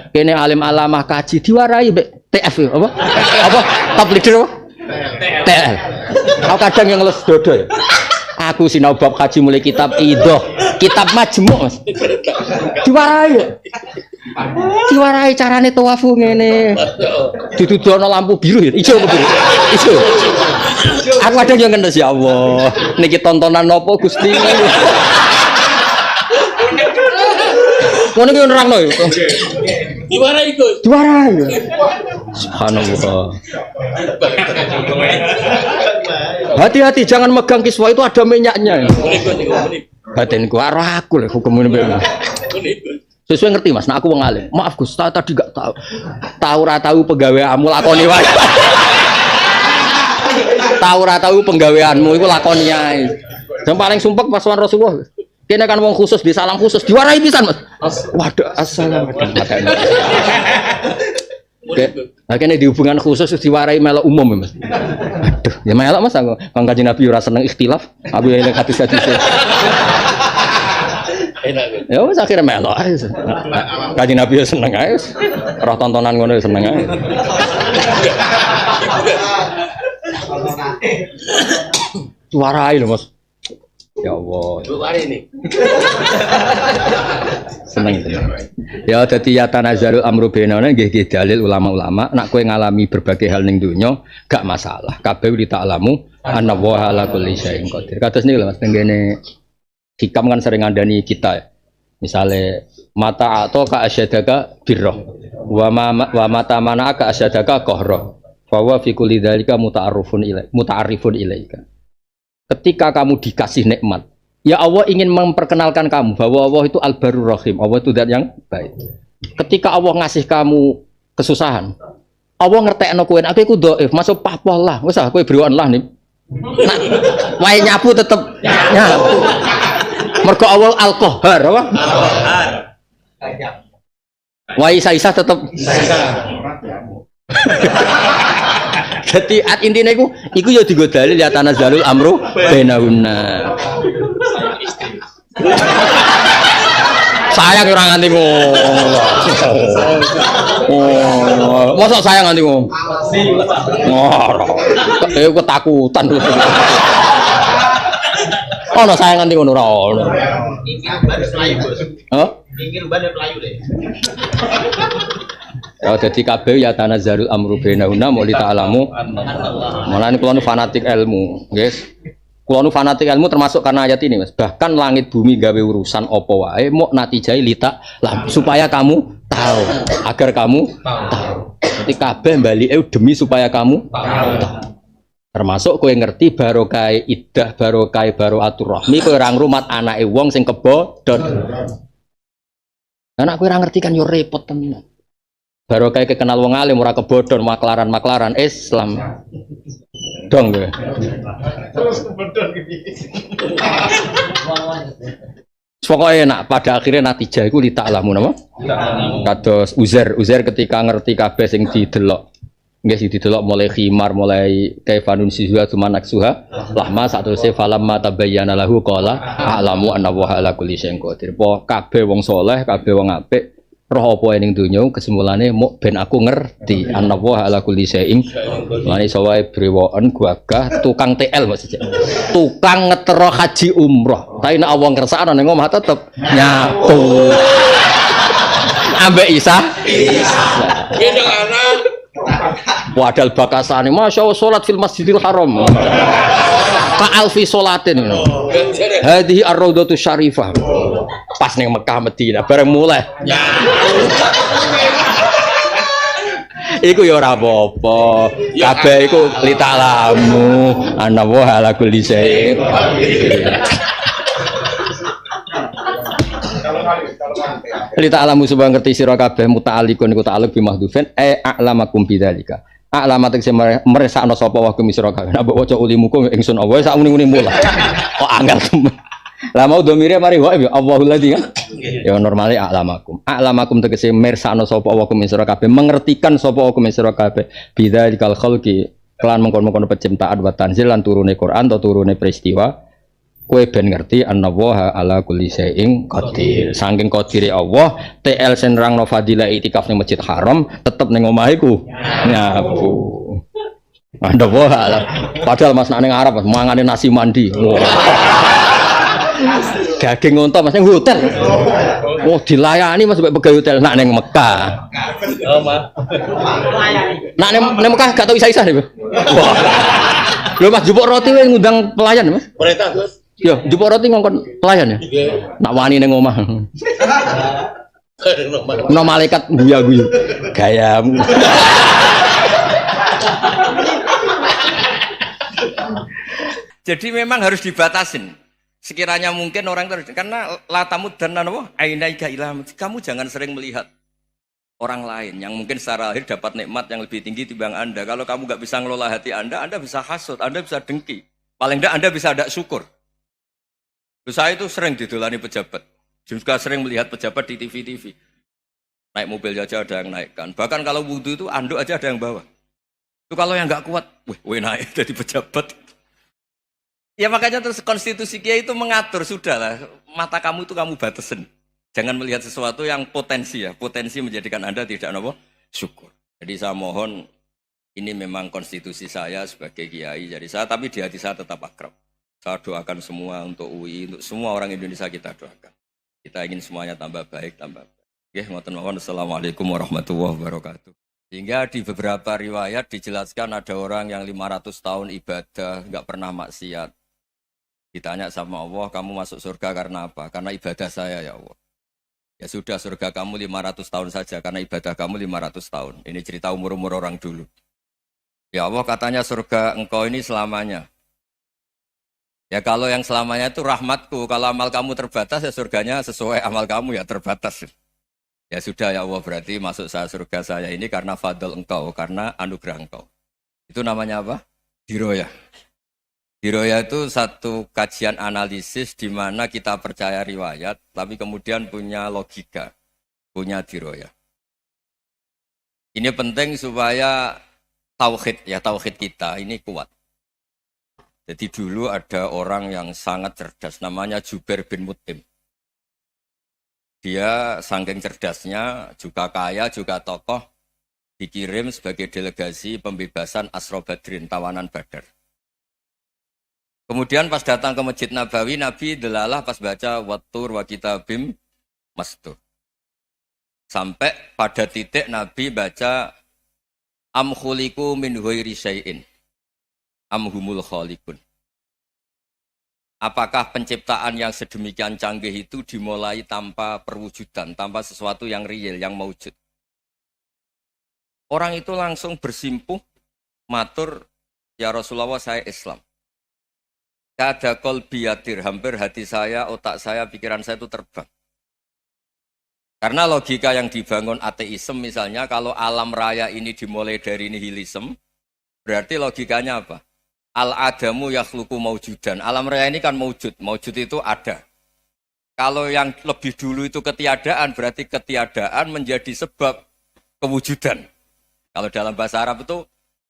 Kene alim alamah kaji diwarai mbek TF apa? Apa? Top leader apa? TL. Aku kadang yang ngeles dodo ya. Aku sinau bab kaji mulai kitab Idoh, kitab Majmu' Mas. Diwarai ya. Diwarai carane tawafu ngene. Ditudono lampu biru ya. Ijo apa biru? Ijo. Aku kadang yang ngeles ya Allah. Niki tontonan napa Gusti? Ngono ki nerangno ya. Diwarai Gus. Diwarai. Subhanallah. Hati-hati jangan megang kiswa itu ada minyaknya. Batinku arah aku lho hukum ini. Sesuai ngerti Mas, nah aku wong alim. Maaf Gus, tadi gak tahu. Tahu ora tahu penggaweanmu lakoni wae. Tahu ora tahu penggaweanmu iku lakoni ae. Yang paling sumpek pas Rasulullah. Kene kan wong khusus di salam khusus diwarai pisan Mas. Waduh, assalamualaikum. Nah, kene di hubungan khusus diwarai melok umum Mas. Aduh, ya melok Mas aku. Kang Kanjeng Nabi ora seneng ikhtilaf, aku eling hadis-hadis. Enak. Ya wis akhire melok ae. Kanjeng Nabi seneng ae. Roh tontonan ngono seneng ae. Diwarai lho Mas. Ya Allah. Seneng itu. Ya dadi ya tanazalul amru bainana nggih dalil ulama-ulama nak kowe ngalami berbagai hal ning donya gak masalah. Kabeh li ta'lamu anna wa ala kulli syai'in qadir. Kados niki lho Mas tenggene hikam kan sering ngandani kita ya. Misale mata atau ka asyadaka birrah wa mata mana ka asyadaka qahra. Fa wa fi kulli dzalika muta'arrifun ilaika. Ketika kamu dikasih nikmat, ya Allah ingin memperkenalkan kamu bahwa Allah itu Al-Barur Rahim, Allah itu zat yang baik. Ketika Allah ngasih kamu kesusahan, Allah ngertekno kowe, aku iku dhaif, masuk papol lah, wis kowe briwan lah nih. Nah, wae nyapu tetep nyapu. Mergo Allah Al-Qahhar, apa? Al-Qahhar. Wae isa-isa tetep isa. Jadi intinya iku ya digo dalil ya tanazalul amru bainahunna. Sayang ora nganti ngono. Oh, mosok sayang nganti ngono. Ora. Ketakutan. Ono sayang nganti ngono ora ono. Iki ban Melayu, Bos. Hah? Iki ban Melayu deh. Ya dadi kabeh ya tanazzalul amru bainahunna mau li ta'lamu. Mulane kula nu fanatik ilmu, guys. Kula nu fanatik ilmu termasuk karena ayat ini, Mas. Bahkan langit bumi gawe urusan apa wae mau natijai lita lah supaya kamu tahu, agar kamu tahu. Jadi kabeh balike demi supaya kamu tahu. Termasuk kowe ngerti barokah iddah, barokah baroatur rahmi, kowe ora ngrumat anake wong sing kebodhot. Anak kowe ora ngerti kan yo repot tenan. Barokah kenal wong alim ora kebodhon maklaran Islam. Dong kowe. Terus kebodhon iki. Pokoknya enak pada akhirnya natijah iku li ta'lamu napa? Kados Uzair ketika ngerti kabeh sing didelok. Nggih sing didelok mulai khimar mulai kaifanun sizuha tumanak suha lahma saterusé falamma tabayyana lahu qala a'lamu anna wa ala kulli syai'in qadir. Kabeh wong saleh, kabeh wong apik roh apa ning donya kesimpulannya mau ben aku ngerti anna wa ala kulli syai'in. Mane sawae brewoken gagah tukang TL maksudnya. Tukang ngetero haji umroh. Tapi nek wong kersane ning omah tetep nyapu. Ambek Isa. Gendong anak. Wadal bakasane Masya Allah sholat fil masjidil haram ka'alfi sholatin hadhihi ar-raudhatu syarifah pas ning Mekah Madinah bareng mulai iku ya ora apa-apa kabeh iku li ta'lamu anna wa ala kulli syai'in Lita alamu sebab ngerti sira kabeh muta'alliqun iku ta'alluq bi mahdhufin a'lamakum bidzalika. A'lamat sing meresakno sapa wa kum sira kabeh. Nek waca ulimukum ingsun Allah sak muni-muni mula. Kok angel temen. Lah mau domire mari wae Allahul ladzi kan. Ya normale a'lamakum. A'lamakum tegese mersakno sapa wa kum sira kabeh, mengertikan sapa wa kum sira kabeh bidzalikal khalqi kelan mengkon-mengkon penciptaan wa tanzil lan turune Quran atau turune peristiwa. Kowe ben ngerti annallaha ala kulli syai'in qadir. Saking qadire Allah, TL sing nerangno fadilah iktikaf ning Masjid Haram tetep ning omah iku nyapu. Annallaha ala. Padahal Mas ning Arab mangane nasi mandi. Daging unta Mas ning hotel. Oh dilayani Mas mbek pegawai hotel nak ning Mekah. Oh, Mas. Nak ning Mekah gak tau isa-isa nih. Lho Mas jupuk roti wae ngundang pelayan Mas. Perintah, Gus. Yo, jupuk roti ngongkon pelayan ya. Nak wani ning omah. No malaikat guya-guyu. Gayamu. Jadi memang harus dibatasin. Sekiranya mungkin orang terus karena latamud dan apa? Ainaika ilham. Kamu jangan sering melihat orang lain yang mungkin secara lahir dapat nikmat yang lebih tinggi timbang Anda. Kalau kamu nggak bisa ngelola hati Anda bisa hasut, Anda bisa dengki. Paling tidak Anda bisa ada syukur. Saya itu sering didolani pejabat. Juga sering melihat pejabat di TV-TV. Naik mobil aja ada yang naikkan. Bahkan kalau wudhu itu anduk aja ada yang bawa. Itu kalau yang nggak kuat, wih naik jadi pejabat. Ya makanya terus konstitusi Kiai itu mengatur, sudahlah. Mata kamu itu kamu batasin. Jangan melihat sesuatu yang potensi ya. Potensi menjadikan Anda tidak apa? Syukur. Jadi saya mohon, ini memang konstitusi saya sebagai Kiai. Jadi saya, tapi di hati saya tetap akrab. Saya doakan semua untuk UI, untuk semua orang Indonesia kita doakan. Kita ingin semuanya tambah baik, tambah baik. Oke, ngoten mawon. Assalamualaikum warahmatullahi wabarakatuh. Sehingga di beberapa riwayat dijelaskan ada orang yang 500 tahun ibadah, nggak pernah maksiat. Ditanya sama Allah, kamu masuk surga karena apa? Karena ibadah saya ya Allah. Ya sudah, surga kamu 500 tahun saja, karena ibadah kamu 500 tahun. Ini cerita umur-umur orang dulu. Ya Allah katanya surga engkau ini selamanya. Ya kalau yang selamanya itu rahmatku, kalau amal kamu terbatas ya surganya sesuai amal kamu ya terbatas. Ya sudah ya Allah berarti masuk saya surga saya ini karena fadl engkau, karena anugerah engkau. Itu namanya apa? Diroyah. Diroyah itu satu kajian analisis di mana kita percaya riwayat, tapi kemudian punya logika, punya diroyah. Ini penting supaya tauhid kita ini kuat. Jadi dulu ada orang yang sangat cerdas, namanya Jubair bin Mut'im. Dia saking cerdasnya, juga kaya, juga tokoh, dikirim sebagai delegasi pembebasan Asra Badrin, tawanan Badar. Kemudian pas datang ke Masjid Nabawi, Nabi delalah pas baca Wattur wa kitabim mastur. Sampai pada titik Nabi baca am khuliqu min ghairi syai'in am humul khaliqun. Apakah penciptaan yang sedemikian canggih itu dimulai tanpa perwujudan, tanpa sesuatu yang real, yang maujud? Orang itu langsung bersimpuh, matur, ya Rasulullah saya Islam. Kada qalbi yatir, hampir hati saya, otak saya, pikiran saya itu terbang. Karena logika yang dibangun ateisme misalnya, kalau alam raya ini dimulai dari nihilisme, berarti logikanya apa? Al-adamu yakhluqu maujudan. Alam raya ini kan maujud. Maujud itu ada. Kalau yang lebih dulu itu ketiadaan, berarti ketiadaan menjadi sebab kewujudan. Kalau dalam bahasa Arab itu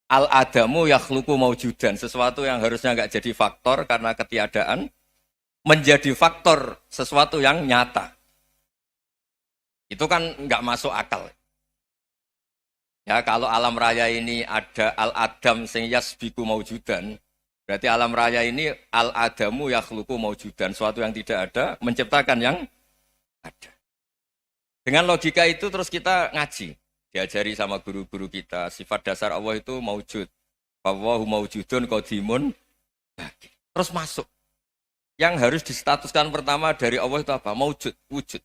al-adamu yakhluqu maujudan. Sesuatu yang harusnya nggak jadi faktor karena ketiadaan, menjadi faktor sesuatu yang nyata. Itu kan nggak masuk akal. Ya, kalau alam raya ini ada al-adam sing yasbiku maujudan, berarti alam raya ini al-adamu yakhluqu maujudan, suatu yang tidak ada menciptakan yang ada. Dengan logika itu terus kita ngaji, diajari sama guru-guru kita, sifat dasar Allah itu maujud. Wallahu maujudun qadimun. Terus masuk. Yang harus distatuskan pertama dari Allah itu apa? Maujud, wujud.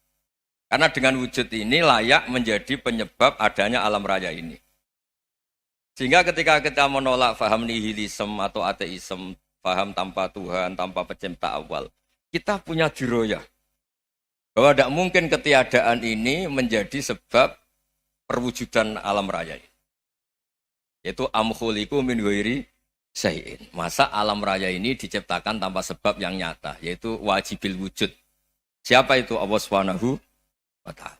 Karena dengan wujud ini layak menjadi penyebab adanya alam raya ini. Sehingga ketika kita menolak faham nihilisme atau ateisme, faham tanpa Tuhan, tanpa pencipta awal, kita punya diroyah. Bahwa tidak mungkin ketiadaan ini menjadi sebab perwujudan alam raya ini. Yaitu am khuliqu min ghairi syai'in. Masa alam raya ini diciptakan tanpa sebab yang nyata, yaitu wajibil wujud. Siapa itu? Allah Subhanahu wa ta'ala.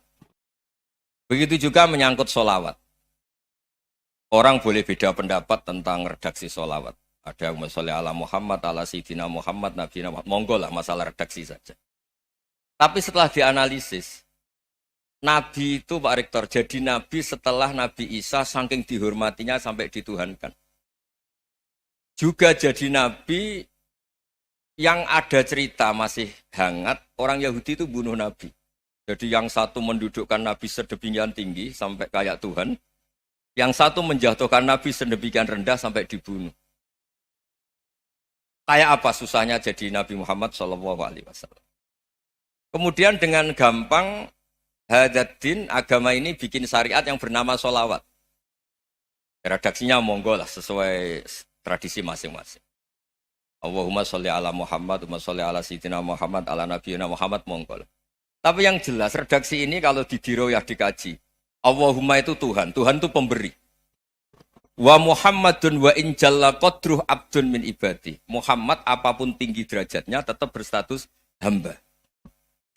Begitu juga menyangkut sholawat. Orang boleh beda pendapat tentang redaksi sholawat. Ada yang sholli ala Muhammad, ala Sayyidina Muhammad, Nabi Muhammad. Monggo lah masalah redaksi saja. Tapi setelah dianalisis, Nabi itu Pak Rektor, jadi Nabi setelah Nabi Isa saking dihormatinya sampai dituhankan. Juga jadi Nabi yang ada cerita masih hangat, orang Yahudi itu bunuh Nabi. Jadi yang satu mendudukkan Nabi sedemikian tinggi sampai kayak Tuhan, yang satu menjatuhkan Nabi sedemikian rendah sampai dibunuh. Kayak apa susahnya jadi Nabi Muhammad SAW. Kemudian dengan gampang Hadaddin agama ini bikin syariat yang bernama sholawat. Redaksinya monggo lah sesuai tradisi masing-masing. Allahumma sholli ala Muhammad, Allahumma sholli ala Sayyidina Muhammad, ala Nabiyina Muhammad, monggo lah. Tapi yang jelas redaksi ini kalau didiroyah dikaji, Allahumma itu Tuhan, Tuhan itu pemberi. Wa Muhammadun wa in jalla qadruh abdun min ibadi. Muhammad apapun tinggi derajatnya tetap berstatus hamba.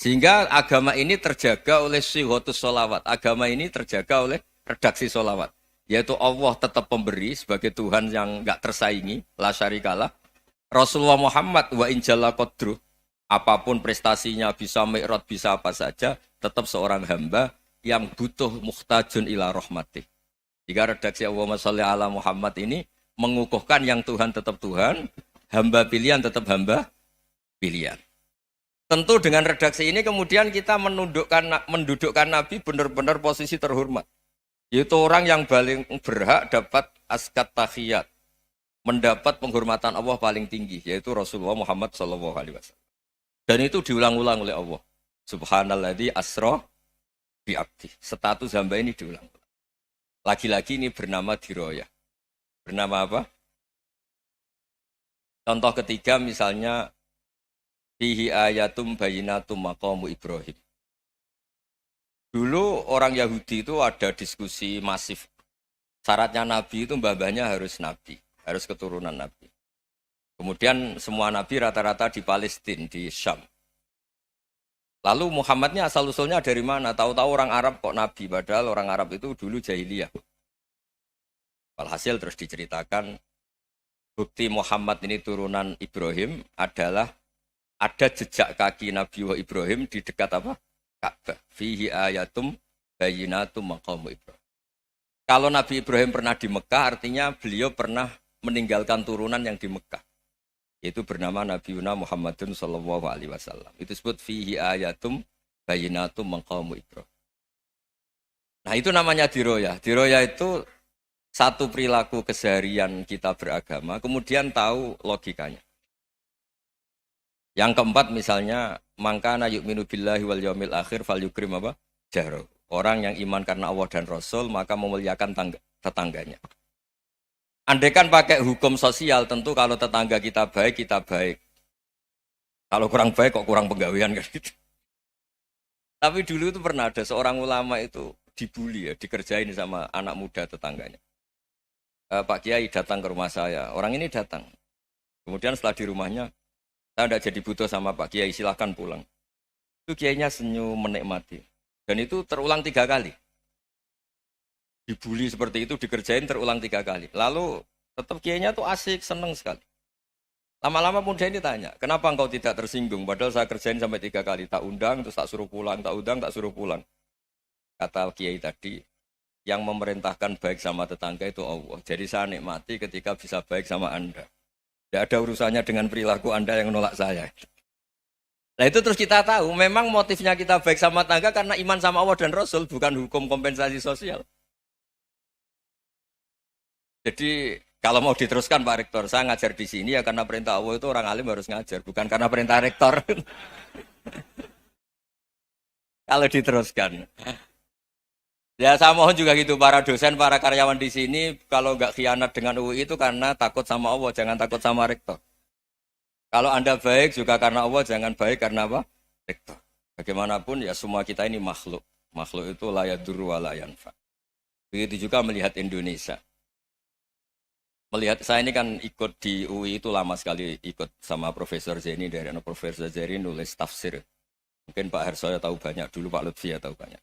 Sehingga agama ini terjaga oleh syihotus sholawat. Agama ini terjaga oleh redaksi sholawat. Yaitu Allah tetap pemberi sebagai Tuhan yang enggak tersaingi, la syarikalah. Rasulullah Muhammad wa in jalla qadruh. Apapun prestasinya, bisa mi'raj, bisa apa saja, tetap seorang hamba yang butuh muhtajun ila rahmatih. Jika redaksi Allahumma sholli ala Muhammad ini mengukuhkan yang Tuhan tetap Tuhan, hamba pilihan tetap hamba pilihan. Tentu dengan redaksi ini kemudian kita mendudukkan Nabi benar-benar posisi terhormat. Yaitu orang yang paling berhak dapat askat tahiyat, mendapat penghormatan Allah paling tinggi, yaitu Rasulullah Muhammad SAW. Dan itu diulang-ulang oleh Allah. Subhanalladzi asra bi abdi. Status hamba ini diulang. Lagi-lagi ini bernama diroyah. Bernama apa? Contoh ketiga misalnya fihi ayatum bayyinatum maqamu Ibrahim. Dulu orang Yahudi itu ada diskusi masif. Syaratnya Nabi itu mbah-mbahnya harus Nabi. Harus keturunan Nabi. Kemudian semua Nabi rata-rata di Palestina, di Syam. Lalu Muhammadnya asal-usulnya dari mana? Tahu-tahu orang Arab kok Nabi. Padahal orang Arab itu dulu jahiliyah. Walhasil terus diceritakan bukti Muhammad ini turunan Ibrahim adalah ada jejak kaki Nabi Ibrahim di dekat apa? Ka'bah. Fihi ayatum bayyinatum maqamu Ibrahim. Kalau Nabi Ibrahim pernah di Mekah, artinya beliau pernah meninggalkan turunan yang di Mekah. Itu bernama Nabiuna Muhammadun sallallahu alaihi wasallam. Itu disebut fihi ayatum bayyinatum maqamu Ibrahim. Nah itu namanya diroya. Diroya itu satu perilaku keseharian kita beragama, kemudian tahu logikanya. Yang keempat misalnya, mangkana yu'minu billahi wal yaumil akhir fal yukrim apa? Jaro. Orang yang iman karena Allah dan Rasul, maka memuliakan tetangganya. Andaikan pakai hukum sosial, tentu kalau tetangga kita baik, kita baik. Kalau kurang baik, kok kurang penggawean kan gitu. Tapi dulu itu pernah ada seorang ulama itu dibully ya, dikerjain sama anak muda tetangganya. Pak Kiai datang ke rumah saya, orang ini datang. Kemudian setelah di rumahnya, saya tidak jadi butuh sama Pak Kiai, silahkan pulang. Itu Kiainya senyum menikmati. Dan itu terulang 3 kali. Dibully seperti itu, dikerjain terulang 3 kali. Lalu tetap Kiainya tuh asik, seneng sekali. Lama-lama muda ini tanya, kenapa engkau tidak tersinggung? Padahal saya kerjain sampai 3 kali. Tak undang, terus tak suruh pulang, tak undang, tak suruh pulang. Kata Kiai tadi, yang memerintahkan baik sama tetangga itu Allah. Jadi saya nikmati ketika bisa baik sama Anda. Tidak ada urusannya dengan perilaku Anda yang menolak saya. Nah itu terus kita tahu, memang motifnya kita baik sama tetangga karena iman sama Allah dan Rasul, bukan hukum kompensasi sosial. Jadi kalau mau diteruskan Pak Rektor, saya ngajar di sini ya karena perintah Allah itu orang alim harus ngajar, bukan karena perintah Rektor. Kalau diteruskan. Ya saya mohon juga gitu, para dosen, para karyawan di sini, kalau nggak khianat dengan UI itu karena takut sama Allah, jangan takut sama Rektor. Kalau Anda baik juga karena Allah, jangan baik karena apa? Rektor. Bagaimanapun ya semua kita ini makhluk. Makhluk itu la yadurru wa la yanfa. Begitu juga melihat Indonesia. Melihat saya ini kan ikut di UI itu lama sekali, ikut sama Profesor Zeni dari Profesor Zeni nulis tafsir. Mungkin Pak Hersoyo tahu banyak, dulu Pak Lutfi ya tahu banyak.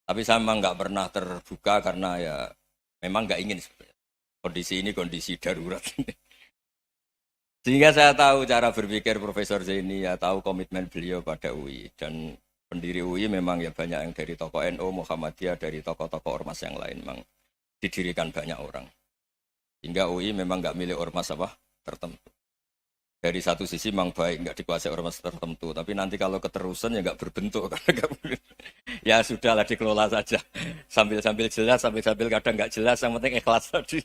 Tapi saya memang nggak pernah terbuka karena ya memang nggak ingin sebenarnya. Kondisi ini kondisi darurat. Sehingga saya tahu cara berpikir Profesor Zeni, ya tahu komitmen beliau pada UI. Dan pendiri UI memang ya banyak yang dari tokoh NU, Muhammadiyah, dari tokoh-tokoh ormas yang lain. Memang didirikan banyak orang. Hingga UI memang nggak milik ormas apa tertentu. Dari satu sisi memang baik, nggak dikuasai ormas tertentu. Tapi nanti kalau keterusan ya nggak berbentuk. Ya sudahlah dikelola saja. Sambil-sambil jelas, sambil-sambil kadang nggak jelas. Yang penting ikhlas tadi.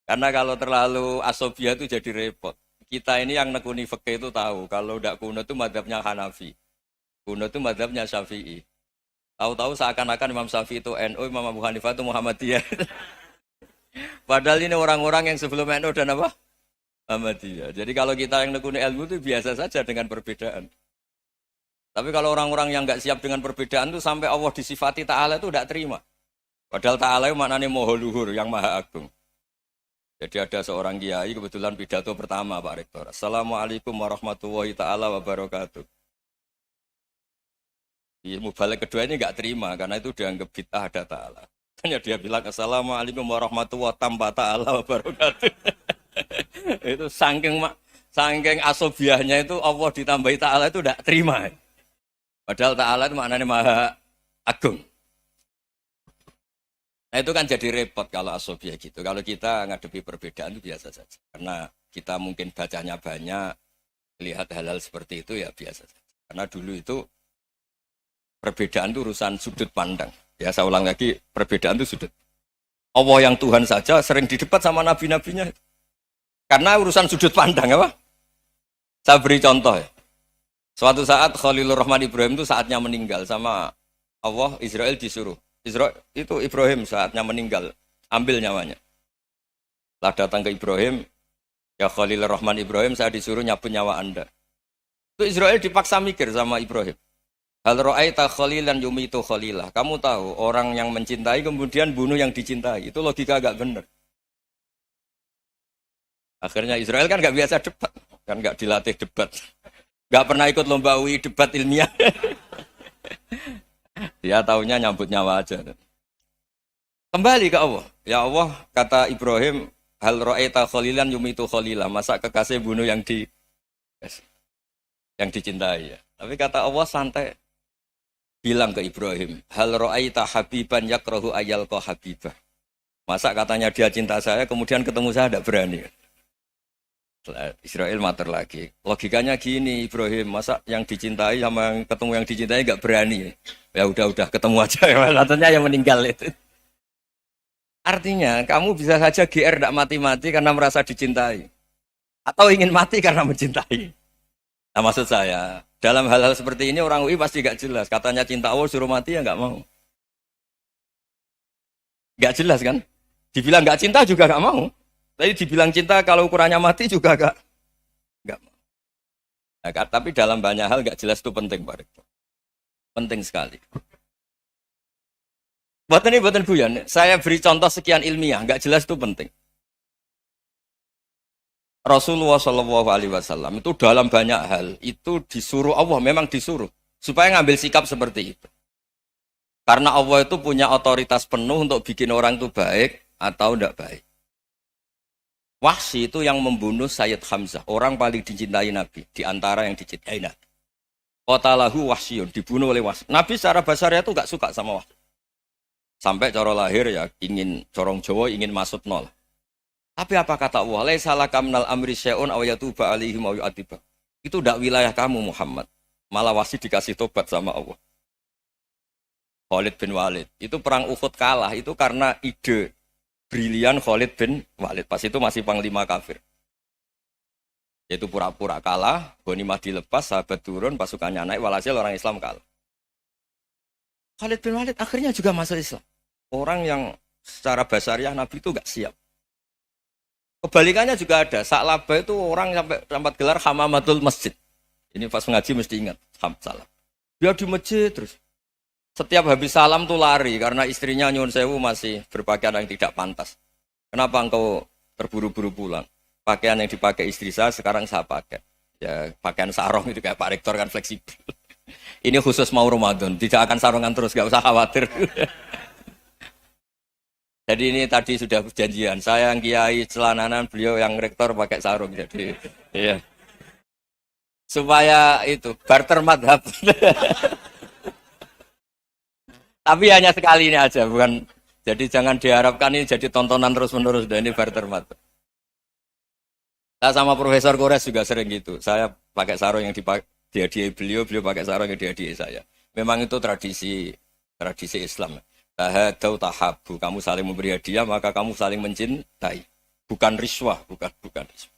Karena kalau terlalu asobia itu jadi repot. Kita ini yang nekuni fikih itu tahu. Kalau tidak kuno itu madhabnya Hanafi. Kuno itu madhabnya Syafi'i. Tahu-tahu seakan-akan Imam Syafi'i itu NU, Imam Abu Hanifah itu Muhammadiyah. Padahal ini orang-orang yang sebelum NU dan apa? Muhammadiyah. Jadi kalau kita yang nekuni ilmu itu biasa saja dengan perbedaan. Tapi kalau orang-orang yang nggak siap dengan perbedaan itu sampai Allah disifati Ta'ala itu tidak terima. Padahal Ta'ala itu maknanya Maha Luhur, yang Maha Agung. Jadi ada seorang kiai kebetulan pidato pertama Pak Rektor. Assalamualaikum warahmatullahi ta'ala wabarakatuh. Ilmu balik kedua ini nggak terima karena itu dianggap bid'ah ada ta'ala. Hanya dia bilang Assalamualaikum warahmatullahi ta'ala wabarakatuh. Itu saking asobiahnya itu Allah ditambahi ta'ala itu tidak terima. Padahal ta'ala itu maknanya Maha Agung. Nah itu kan jadi repot kalau asobiah gitu. Kalau kita ngadepi perbedaan itu biasa saja. Karena kita mungkin bacanya banyak, lihat hal-hal seperti itu ya biasa saja. Karena dulu itu perbedaan itu urusan sudut pandang. Ya saya ulang lagi, perbedaan itu sudut. Allah yang Tuhan saja sering didebat sama nabi-nabinya. Karena urusan sudut pandang apa? Saya beri contoh ya. Suatu saat Khalilur Rahman Ibrahim itu saatnya meninggal sama Allah, Israel disuruh. Israel itu Ibrahim saatnya meninggal, ambil nyawanya. Setelah datang ke Ibrahim, ya Khalilur Rahman Ibrahim, saya disuruh nyabut nyawa Anda. Itu Israel dipaksa mikir sama Ibrahim. Hal ra'aita khalilan yumitu khalilah. Kamu tahu orang yang mencintai kemudian bunuh yang dicintai. Itu logika agak benar. Akhirnya Israel kan nggak biasa debat, kan nggak dilatih debat, nggak pernah ikut lomba UI debat ilmiah. Dia taunya nyambut nyawa aja. Kembali ke Allah. Ya Allah, kata Ibrahim, hal ra'aita khalilan yumitu khalilah. Masa kekasih bunuh yang dicintai ya. Tapi kata Allah santai. Bilang ke Ibrahim, hal ra'aita habiban yakrahu ayyalqa habibah. Masa katanya dia cinta saya, kemudian ketemu saya tidak berani. Israel mater lagi. Logikanya gini, Ibrahim, masa yang dicintai sama yang ketemu yang dicintai nggak berani? Ya udah ketemu aja. Katanya yang meninggal itu. Artinya kamu bisa saja GR tidak mati-mati karena merasa dicintai. Atau ingin mati karena mencintai. Nah maksud saya, dalam hal-hal seperti ini orang UI pasti gak jelas. Katanya cinta Allah suruh mati ya gak mau. Gak jelas kan? Dibilang gak cinta juga gak mau. Tapi dibilang cinta kalau ukurannya mati juga gak mau. Nah, tapi dalam banyak hal gak jelas itu penting Pak Rektor. Penting sekali. Buatan guyon. Saya beri contoh sekian ilmiah, gak jelas itu penting. Rasulullah Shallallahu Alaihi Wasallam itu dalam banyak hal itu disuruh Allah, memang disuruh supaya ngambil sikap seperti itu. Karena Allah itu punya otoritas penuh untuk bikin orang itu baik atau tidak baik. Wahsy itu yang membunuh Sayyid Hamzah, orang paling dicintai Nabi di antara yang dicintai Nabi. Qatalahu Wahsyun, dibunuh oleh Wahsy. Nabi secara basarnya itu gak suka sama Wahsy. Sampai cara lahir ya ingin corong Jawa ingin masuk nol. Tapi apa kata Allah? Laisa laka minal amri syai'un aw yatuba alaihim aw yu'adziba. Itu tidak wilayah kamu Muhammad. Malah Wahsy dikasih tobat sama Allah. Khalid bin Walid. Itu perang Uhud kalah itu karena ide brilian Khalid bin Walid. Pas itu masih panglima kafir. Yaitu pura-pura kalah, ghanimah dilepas, sahabat turun, pasukannya naik, walhasil orang Islam kalah. Khalid bin Walid akhirnya juga masuk Islam. Orang yang secara basariah Nabi itu gak siap. Kebalikannya juga ada. Sa'labah itu orang sampai tempat gelar hamamatul masjid. Ini pas ngaji mesti ingat. Salah. Dia di masjid terus. Setiap habis salam tuh lari. Karena istrinya nyuwun sewu masih berpakaian yang tidak pantas. Kenapa engkau terburu-buru pulang? Pakaian yang dipakai istri saya sekarang saya pakai. Ya pakaian sarung itu kayak Pak Rektor kan fleksibel. Ini khusus mau Ramadan. Tidak akan sarungan terus. Gak usah khawatir. Jadi ini tadi sudah perjanjian. Saya yang kiai celananan, beliau yang rektor pakai sarung. Jadi, iya. Supaya itu barter madhab. Tapi hanya sekali ini aja, bukan. Jadi jangan diharapkan ini jadi tontonan terus menerus. Dan ini barter madhab. Saya sama Profesor Kores juga sering gitu. Saya pakai sarung yang dihadiahi beliau pakai sarung yang dihadiahi saya. Memang itu tradisi Islam. Tahadau tahabu, kamu saling memberi hadiah maka kamu saling mencintai, bukan riswah, bukan riswah.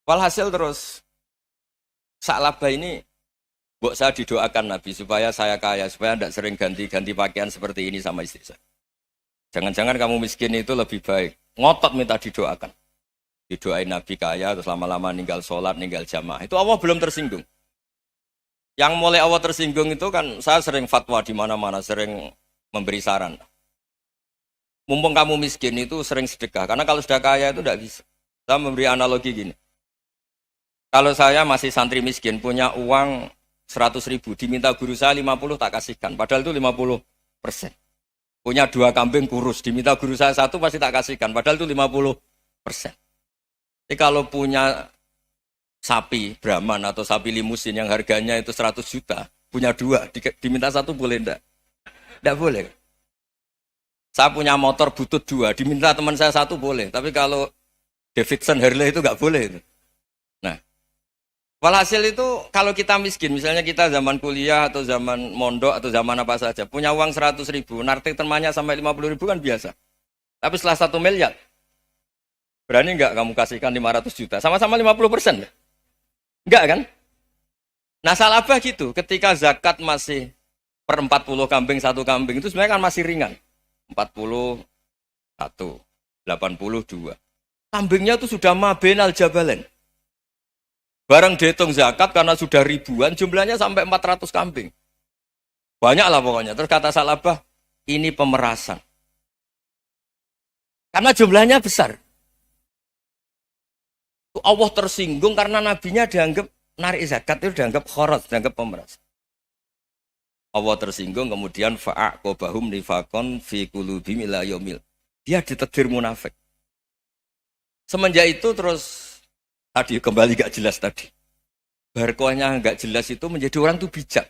Walhasil terus Sa'labah ini mbok saya didoakan Nabi supaya saya kaya, supaya tidak sering ganti pakaian seperti ini sama istri saya. Jangan-jangan kamu miskin itu lebih baik. Ngotot minta didoakan. Didoain Nabi kaya terus lama-lama ninggal sholat, ninggal jamaah. Itu Allah belum tersinggung. Yang mulai Allah tersinggung itu kan saya sering fatwa di mana-mana, sering memberi saran. Mumpung kamu miskin itu sering sedekah. Karena kalau sudah kaya itu tidak bisa. Saya memberi analogi gini. Kalau saya masih santri miskin, punya uang 100.000, diminta guru saya 50 tak kasihkan. Padahal itu 50%. Punya 2 kambing kurus, diminta guru saya 1 pasti tak kasihkan. Padahal itu 50%. Jadi kalau punya sapi Brahman atau sapi limusin yang harganya itu 100 juta, punya 2, diminta 1 boleh enggak? Tidak boleh. Saya punya motor butut 2, diminta teman saya 1 boleh. Tapi kalau Davidson Harley itu nggak boleh. Itu. Nah, walhasil itu kalau kita miskin, misalnya kita zaman kuliah atau zaman mondok atau zaman apa saja, punya uang 100.000, nartik temannya sampai 50.000 kan biasa. Tapi setelah 1 miliar, berani nggak kamu kasihkan 500 juta? Sama-sama 50%. Enggak kan? Nah, Sa'labah gitu, ketika zakat masih per 40 kambing 1 kambing itu sebenarnya kan masih ringan. 41, 82. Kambingnya itu sudah mabenal jabalen. Barang dihitung zakat karena sudah ribuan, jumlahnya sampai 400 kambing. Banyak lah pokoknya. Terus kata Sa'labah, ini pemerasan. Karena jumlahnya besar. Allah tersinggung karena nabinya dianggap narik zakat itu dianggap khorat, dianggap pemerasan. Allah tersinggung kemudian fa'aqobahum nifakon fi qulubihim ila yaumil. Dia ditetir munafik. Semenjak itu terus tadi kembali gak jelas tadi. Barkohnya gak jelas itu menjadi orang tuh bijak.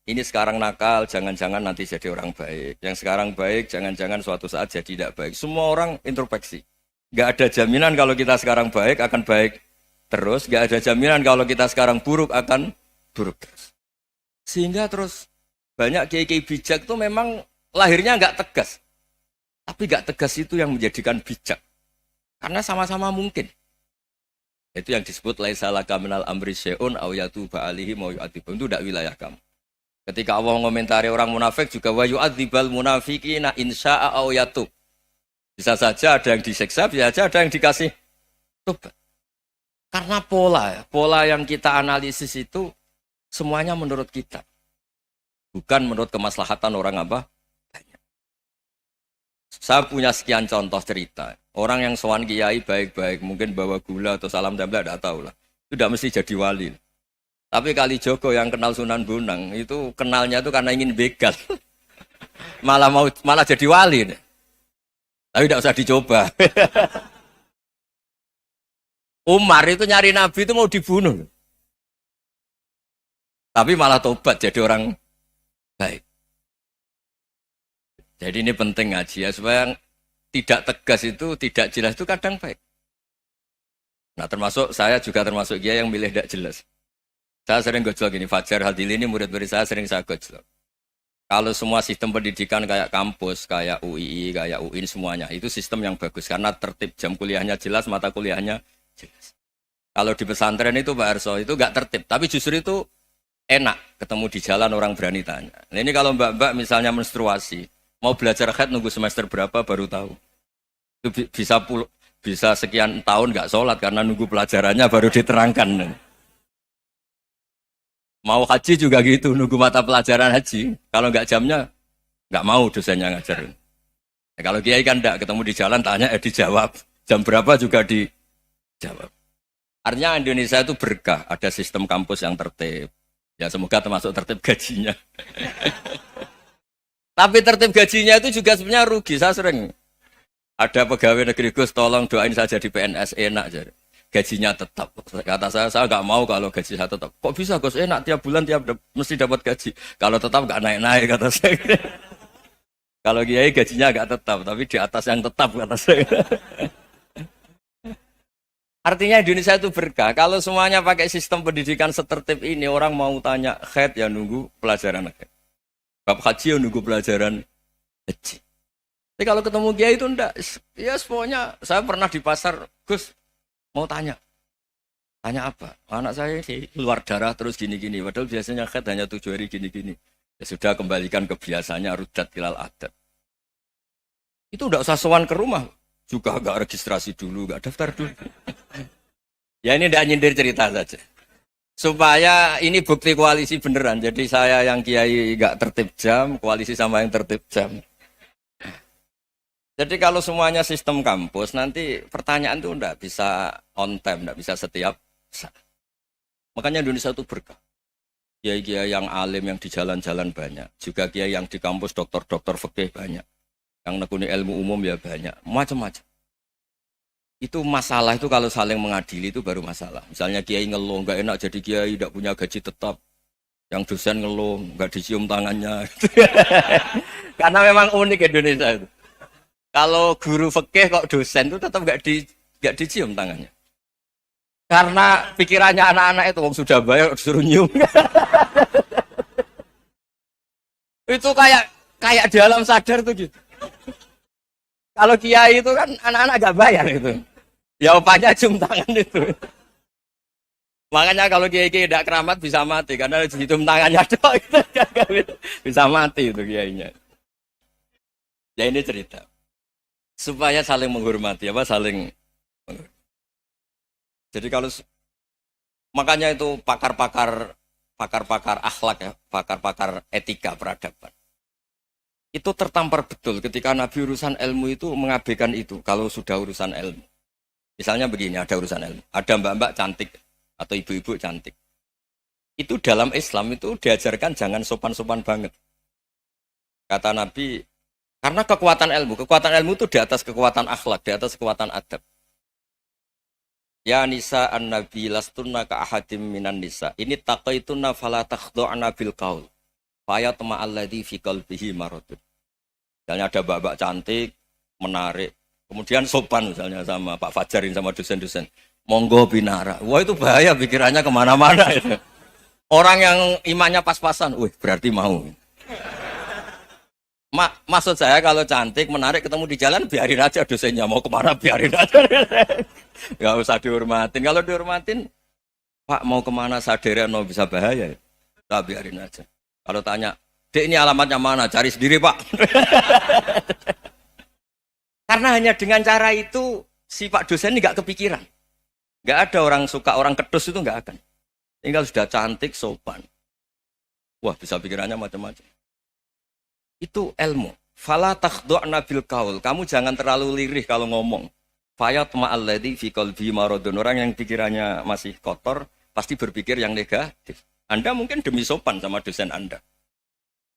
Ini sekarang nakal, jangan-jangan nanti jadi orang baik. Yang sekarang baik, jangan-jangan suatu saat jadi tidak baik. Semua orang introspeksi. Nggak ada jaminan kalau kita sekarang baik akan baik terus, nggak ada jaminan kalau kita sekarang buruk akan buruk terus. Sehingga terus banyak kiai-kiai bijak itu memang lahirnya nggak tegas. Tapi nggak tegas itu yang menjadikan bijak. Karena sama-sama mungkin. Itu yang disebut laisa laka minal amri syai'un aw yatuba alihi mau yu'adzibum. Itu tidak wilayah kamu. Ketika Allah mengomentari orang munafik juga wa yu'adzibal munafiqina insya'a aw yatub. Bisa saja ada yang disiksa, bisa saja ada yang dikasih tobat. Karena pola yang kita analisis itu semuanya menurut kita. Bukan menurut kemaslahatan orang apa? Banyak. Saya punya sekian contoh cerita. Orang yang sowan kiai baik-baik, mungkin bawa gula atau salam tempel, tidak tahu lah. Itu tidak mesti jadi wali. Tapi Kalijogo yang kenal Sunan Bonang, itu kenalnya itu karena ingin begal. malah jadi wali. Tapi tidak usah dicoba. Umar itu nyari Nabi itu mau dibunuh. Tapi malah tobat jadi orang baik. Jadi ini penting ngaji ya, supaya tidak tegas itu, tidak jelas itu kadang baik. Nah termasuk saya juga termasuk dia yang milih tidak jelas. Saya sering gojlok gini, Fajar Hadili ini murid-murid saya sering saya gojlok. Kalau semua sistem pendidikan kayak kampus, kayak UII, kayak UIN semuanya, itu sistem yang bagus. Karena tertib jam kuliahnya jelas, mata kuliahnya jelas. Kalau di pesantren itu Pak Arso, itu nggak tertib. Tapi justru itu enak, ketemu di jalan orang berani tanya. Nah, ini kalau mbak-mbak misalnya menstruasi, mau belajar haid nunggu semester berapa baru tahu. Itu bisa sekian tahun nggak sholat karena nunggu pelajarannya baru diterangkan. Mau haji juga gitu, nunggu mata pelajaran haji. Kalau nggak jamnya, nggak mau dosennya ngajarin. Nah, kalau kiai kan enggak, ketemu di jalan tanya, dijawab. Jam berapa juga dijawab. Artinya Indonesia itu berkah, ada sistem kampus yang tertib. Ya semoga termasuk tertib gajinya. Tapi tertib gajinya itu juga sebenarnya rugi. Saya sering ada pegawai negeri Gus, tolong doain saja di PNS enak jadi. Gajinya tetap. Kata saya nggak mau kalau gaji saya tetap. Kok bisa Gus enak tiap bulan mesti dapat gaji. Kalau tetap nggak naik-naik kata saya. Kalau kiai gajinya nggak tetap, tapi di atas yang tetap kata saya. Artinya Indonesia itu berkah. Kalau semuanya pakai sistem pendidikan setertib ini, orang mau tanya haid ya nunggu pelajaran haid. Bab haji ya nunggu pelajaran haji. Tapi kalau ketemu kiai itu enggak. Ya pokoknya saya pernah di pasar, Gus mau tanya apa? Anak saya keluar darah terus gini-gini. Padahal biasanya haid hanya 7 hari gini-gini. Ya sudah kembalikan ke biasanya, rudat ilal adat. Itu enggak usah sowan ke rumah. Juga enggak registrasi dulu, enggak daftar dulu. Ya ini enggak nyindir cerita saja. Supaya ini bukti koalisi beneran. Jadi saya yang kiai enggak tertib jam, koalisi sama yang tertib jam. Jadi kalau semuanya sistem kampus, nanti pertanyaan itu enggak bisa on time, enggak bisa setiap saat. Makanya Indonesia itu berkah. Kiai-kiai yang alim yang di jalan-jalan banyak. Juga kiai yang di kampus dokter-dokter fikih banyak. Yang nekuni ilmu umum ya banyak. Macam-macam. Itu masalah itu kalau saling mengadili itu baru masalah. Misalnya kiai ngeluh, enggak enak jadi kiai, enggak punya gaji tetap. Yang dosen ngeluh, enggak dicium tangannya. Karena memang unik Indonesia itu. Kalau guru fikih kok dosen itu tetap enggak dicium tangannya. Karena pikirannya anak-anak itu wong sudah bayar disuruh nyium. Itu kayak di alam sadar tuh gitu. Kalau kiai itu kan anak-anak enggak bayar itu. Ya opanya cium tangan itu. Makanya kalau kiai-kiai tidak keramat bisa mati karena cium tangannya doang itu bisa mati itu kiainya. Ya ini cerita. Supaya saling menghormati, saling menghormati. Jadi kalau makanya itu pakar-pakar akhlak ya, pakar-pakar etika peradaban. Itu tertampar betul ketika Nabi urusan ilmu itu mengabaikan itu kalau sudah urusan ilmu. Misalnya begini, ada urusan ilmu, ada mbak-mbak cantik atau ibu-ibu cantik. Itu dalam Islam itu diajarkan jangan sopan-sopan banget. Kata Nabi, karena kekuatan ilmu itu di atas kekuatan akhlak, di atas kekuatan adab. Ya nisa an-nabi lastunna ka ahadim minan nisa. Ini taqaitunna fala takhdu'na bil qaul. Fa yatma alladzi fi qalbihi maradun. Misalnya ada mbak-mbak cantik, menarik, Kemudian sopan misalnya sama Pak Fajarin sama dosen-dosen. Monggo binara. Wah itu bahaya pikirannya kemana-mana itu. Orang yang imannya pas-pasan, wih berarti mau. Maksud saya kalau cantik, menarik ketemu di jalan, biarin aja dosennya mau kemana biarin aja. Gak usah dihormatin. Kalau dihormatin, Pak mau kemana sadar no bisa bahaya. Nah, biarin aja. Kalau tanya, Dek ini alamatnya mana? Cari sendiri Pak. Karena hanya dengan cara itu si Pak dosen ini gak kepikiran. Gak ada orang suka orang kedus itu gak akan. Tinggal sudah cantik, sopan. Wah bisa pikirannya macam-macam. Itu ilmu. Fala takhdu'na bil qaul. Kamu jangan terlalu lirih kalau ngomong. Fayat ma'alladzi fi qalbi maradun. Orang yang pikirannya masih kotor pasti berpikir yang negatif. Anda mungkin demi sopan sama dosen Anda.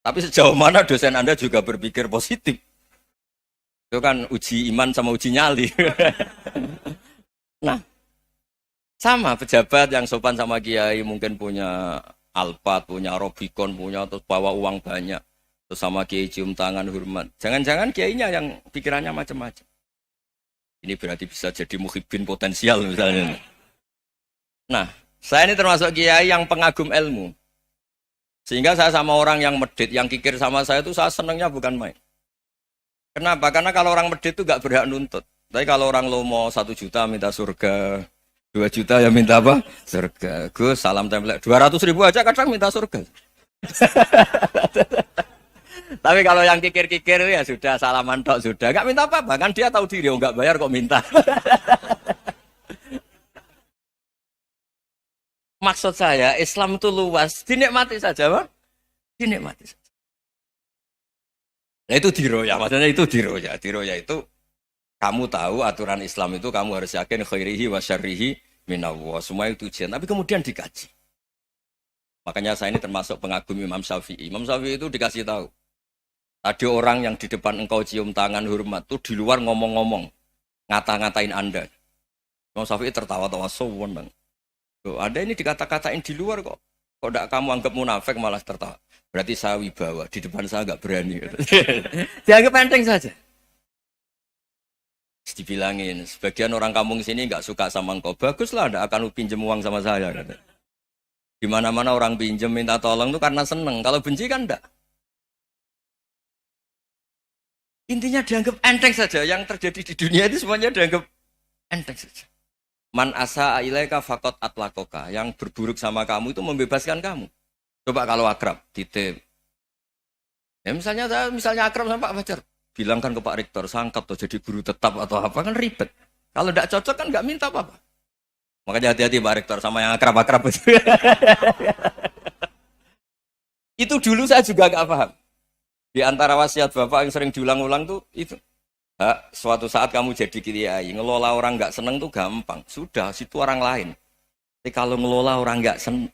Tapi sejauh mana dosen Anda juga berpikir positif. Itu kan uji iman sama uji nyali. Nah, sama pejabat yang sopan sama kiai mungkin punya Alphard, punya Robicon, punya terus bawa uang banyak. Terus sama kiai cium tangan hormat. Jangan-jangan kiainya yang pikirannya macam-macam. Ini berarti bisa jadi muhibbin potensial misalnya. Nah, saya ini termasuk kiai yang pengagum ilmu. Sehingga saya sama orang yang medit, yang kikir sama saya itu saya senangnya bukan main. Kenapa? Karena kalau orang medit itu gak berhak nuntut. Tapi kalau orang lomo 1 juta minta surga, 2 juta ya minta apa? Surga. Gus, salam template. 200.000 aja kadang minta surga. Tapi kalau yang kikir-kikir ya sudah salaman tok sudah. Gak minta apa-apa. Kan dia tahu diri, gak bayar kok minta. Maksud saya, Islam itu luas. Dinikmati saja, Pak. Dinikmati saja. Nah itu diroya. Maksudnya itu diroya. Diroya itu kamu tahu aturan Islam itu kamu harus yakin khairihi wa syarrihi minallah. Semua itu ujian. Tapi kemudian dikaji. Makanya saya ini termasuk pengagum Imam Syafi'i. Imam Syafi'i itu dikasih tahu. Tadi orang yang di depan engkau cium tangan hormat itu di luar ngomong-ngomong. Ngata-ngatain Anda. Imam Syafi'i tertawa-tawa sewenang. Anda ini dikata-katain di luar kok. Kok tidak kamu anggap munafik malah tertawa. Berarti saya wibawa. Di depan saya nggak berani. Dianggap enteng saja. Dibilangin, sebagian orang kampung sini nggak suka sama engkau. Baguslah, tidak akan pinjam uang sama saya. Di mana-mana orang pinjam minta tolong itu karena seneng. Kalau benci kan enggak. Intinya dianggap enteng saja. Yang terjadi di dunia itu semuanya dianggap enteng saja. Man asa ilaika faqat atlakoka. Yang berburuk sama kamu itu membebaskan kamu. Coba kalau akrab, titip. Ya misalnya akrab sama Pak Fajar. Bilangkan ke Pak Rektor, sangkap atau jadi guru tetap atau apa kan ribet. Kalau tidak cocok kan nggak minta apa-apa. Makanya hati-hati Pak Rektor sama yang akrab-akrab itu. Itu dulu saya juga nggak paham. Di antara wasiat Bapak yang sering diulang-ulang tuh itu. Suatu saat kamu jadi kiai, ngelola orang nggak seneng tuh gampang. Sudah, situ orang lain. Tapi kalau ngelola orang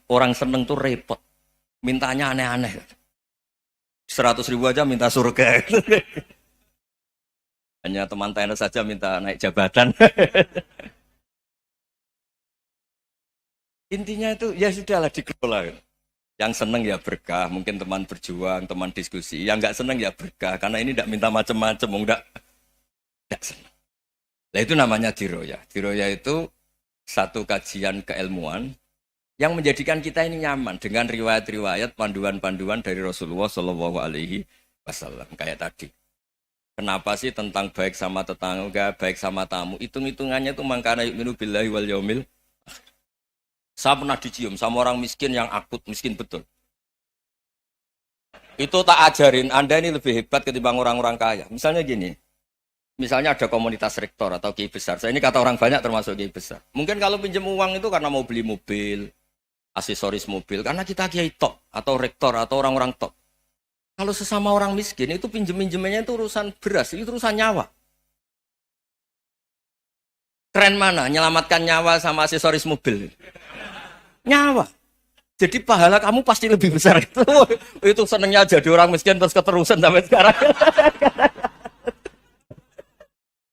orang seneng tuh repot. Mintanya aneh-aneh. 100.000 aja minta surga. Hanya teman tenis saja minta naik jabatan. Intinya itu ya sudahlah dikelola. Yang seneng ya berkah, mungkin teman berjuang, teman diskusi. Yang nggak seneng ya berkah, karena ini tidak minta macam-macam, tidak seneng. Nah itu namanya diroya. Diroya itu satu kajian keilmuan yang menjadikan kita ini nyaman dengan riwayat-riwayat, panduan-panduan dari Rasulullah Shallallahu Alaihi Wasallam kayak tadi. Kenapa sih tentang baik sama tetangga, baik sama tamu? Hitung-hitungannya itu mangkana yu'minu billahi wal yaumil. Saya pernah dicium sama orang miskin yang akut, miskin betul. Itu tak ajarin, Anda ini lebih hebat ketimbang orang-orang kaya. Misalnya gini, misalnya ada komunitas rektor atau kiai besar. Saya ini kata orang banyak termasuk kiai besar. Mungkin kalau pinjam uang itu karena mau beli mobil, aksesoris mobil. Karena kita kiai top, atau rektor, atau orang-orang top. Kalau sesama orang miskin itu pinjem-pinjemannya itu urusan beras, itu urusan nyawa. Keren mana? Menyelamatkan nyawa sama aksesoris mobil. Nyawa. Jadi pahala kamu pasti lebih besar itu. Itu senengnya jadi orang miskin terus keterusan sampai sekarang.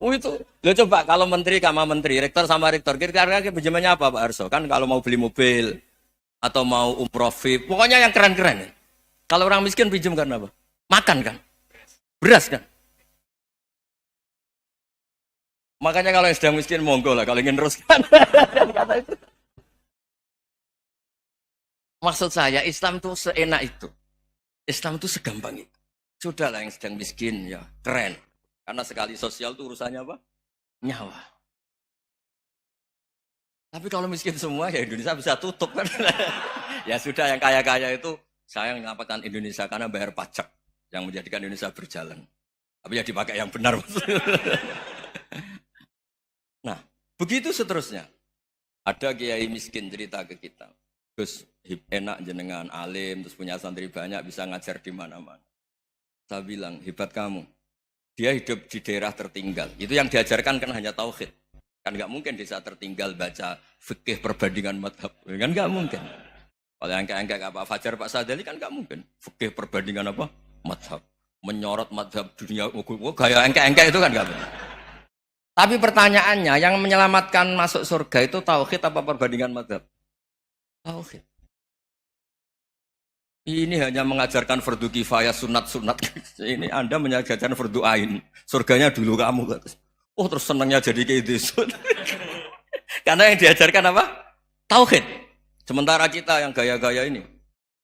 Itu. Lo coba kalau menteri sama menteri, rektor sama rektor, kira-kira pinjemannya apa Pak Arso? Kan kalau mau beli mobil atau mau umroh VIP, pokoknya yang keren-keren. Kalau orang miskin pinjam karena apa? Makan kan? Beras kan? Makanya kalau yang sedang miskin monggo lah kalau ingin teruskan. Kata itu. Maksud saya Islam itu seenak itu. Islam itu segampang itu. Sudahlah yang sedang miskin ya keren. Karena sekali sosial itu urusannya apa? Nyawa. Tapi kalau miskin semua ya Indonesia bisa tutup kan. Ya sudah yang kaya-kaya itu saya menyelamatkan Indonesia karena bayar pajak yang menjadikan Indonesia berjalan. Tapi ya dipakai yang benar. Nah, begitu seterusnya. Ada kiai miskin cerita ke kita. Gus, enak jenengan alim, terus punya santri banyak, bisa ngajar di mana-mana. Saya bilang, hebat kamu. Dia hidup di daerah tertinggal. Itu yang diajarkan kan hanya tauhid. Kan nggak mungkin desa tertinggal baca fikih perbandingan madhab. Kan nggak mungkin. Kalau yang kayak Pak Fajar, Pak Sadali kan nggak mungkin. Fikih perbandingan apa? Madhab. Menyorot madhab dunia. Gaya engke-engke itu kan nggak benar. Tapi pertanyaannya, yang menyelamatkan masuk surga itu tauhid apa perbandingan madhab? Tauhid. Ini hanya mengajarkan fardu kifayah sunat-sunat. Ini Anda mengajarkan fardu ain. Surganya dulu kamu. Oh terus senangnya jadi kayak gitu. Karena yang diajarkan apa? Tauhid. Sementara kita yang gaya-gaya ini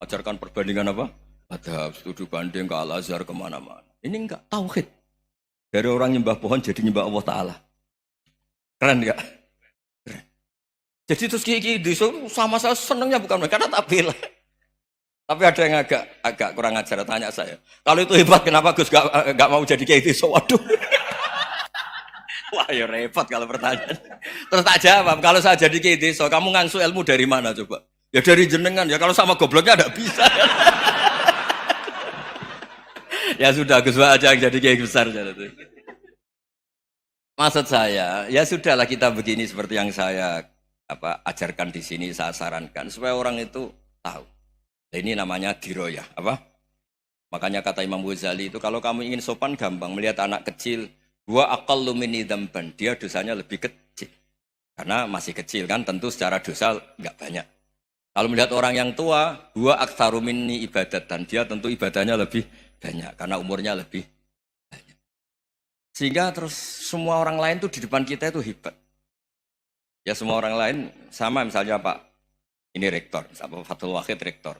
ajarkan perbandingan apa? Madhab, studi banding ke Al-Azhar kemana-mana. Ini enggak, tauhid. Dari orang nyembah pohon jadi nyembah Allah Ta'ala. Keren enggak? Keren. Jadi terus kiki sama saya senangnya bukan karena tak bela. Tapi ada yang agak kurang ajar tanya saya. Kalau itu hebat kenapa Gus gak mau jadi kayak itu? Waduh. Wah ya repot kalau pertanyaan. Terus tak jawab, kalau saya jadi kayak itu, kamu ngangsu ilmu dari mana coba? Ya dari jenengan, ya kalau sama gobloknya enggak bisa. Ya sudah, Gus aja yang jadi kayak besar. Maksud saya, ya sudahlah kita begini seperti yang saya ajarkan di sini, saya sarankan supaya orang itu tahu. Ini namanya diroyah, apa? Makanya kata Imam Ghazali itu kalau kamu ingin sopan gampang melihat anak kecil, wa aqallu minni dzamban, dia dosanya lebih kecil. Karena masih kecil kan, tentu secara dosa enggak banyak. Kalau melihat orang yang tua, wa aktsaru minni ibadatan, dia tentu ibadahnya lebih banyak karena umurnya lebih banyak. Sehingga terus semua orang lain tuh di depan kita itu hebat. Ya semua orang lain sama misalnya Pak ini rektor, Pak Fathul Wahid rektor.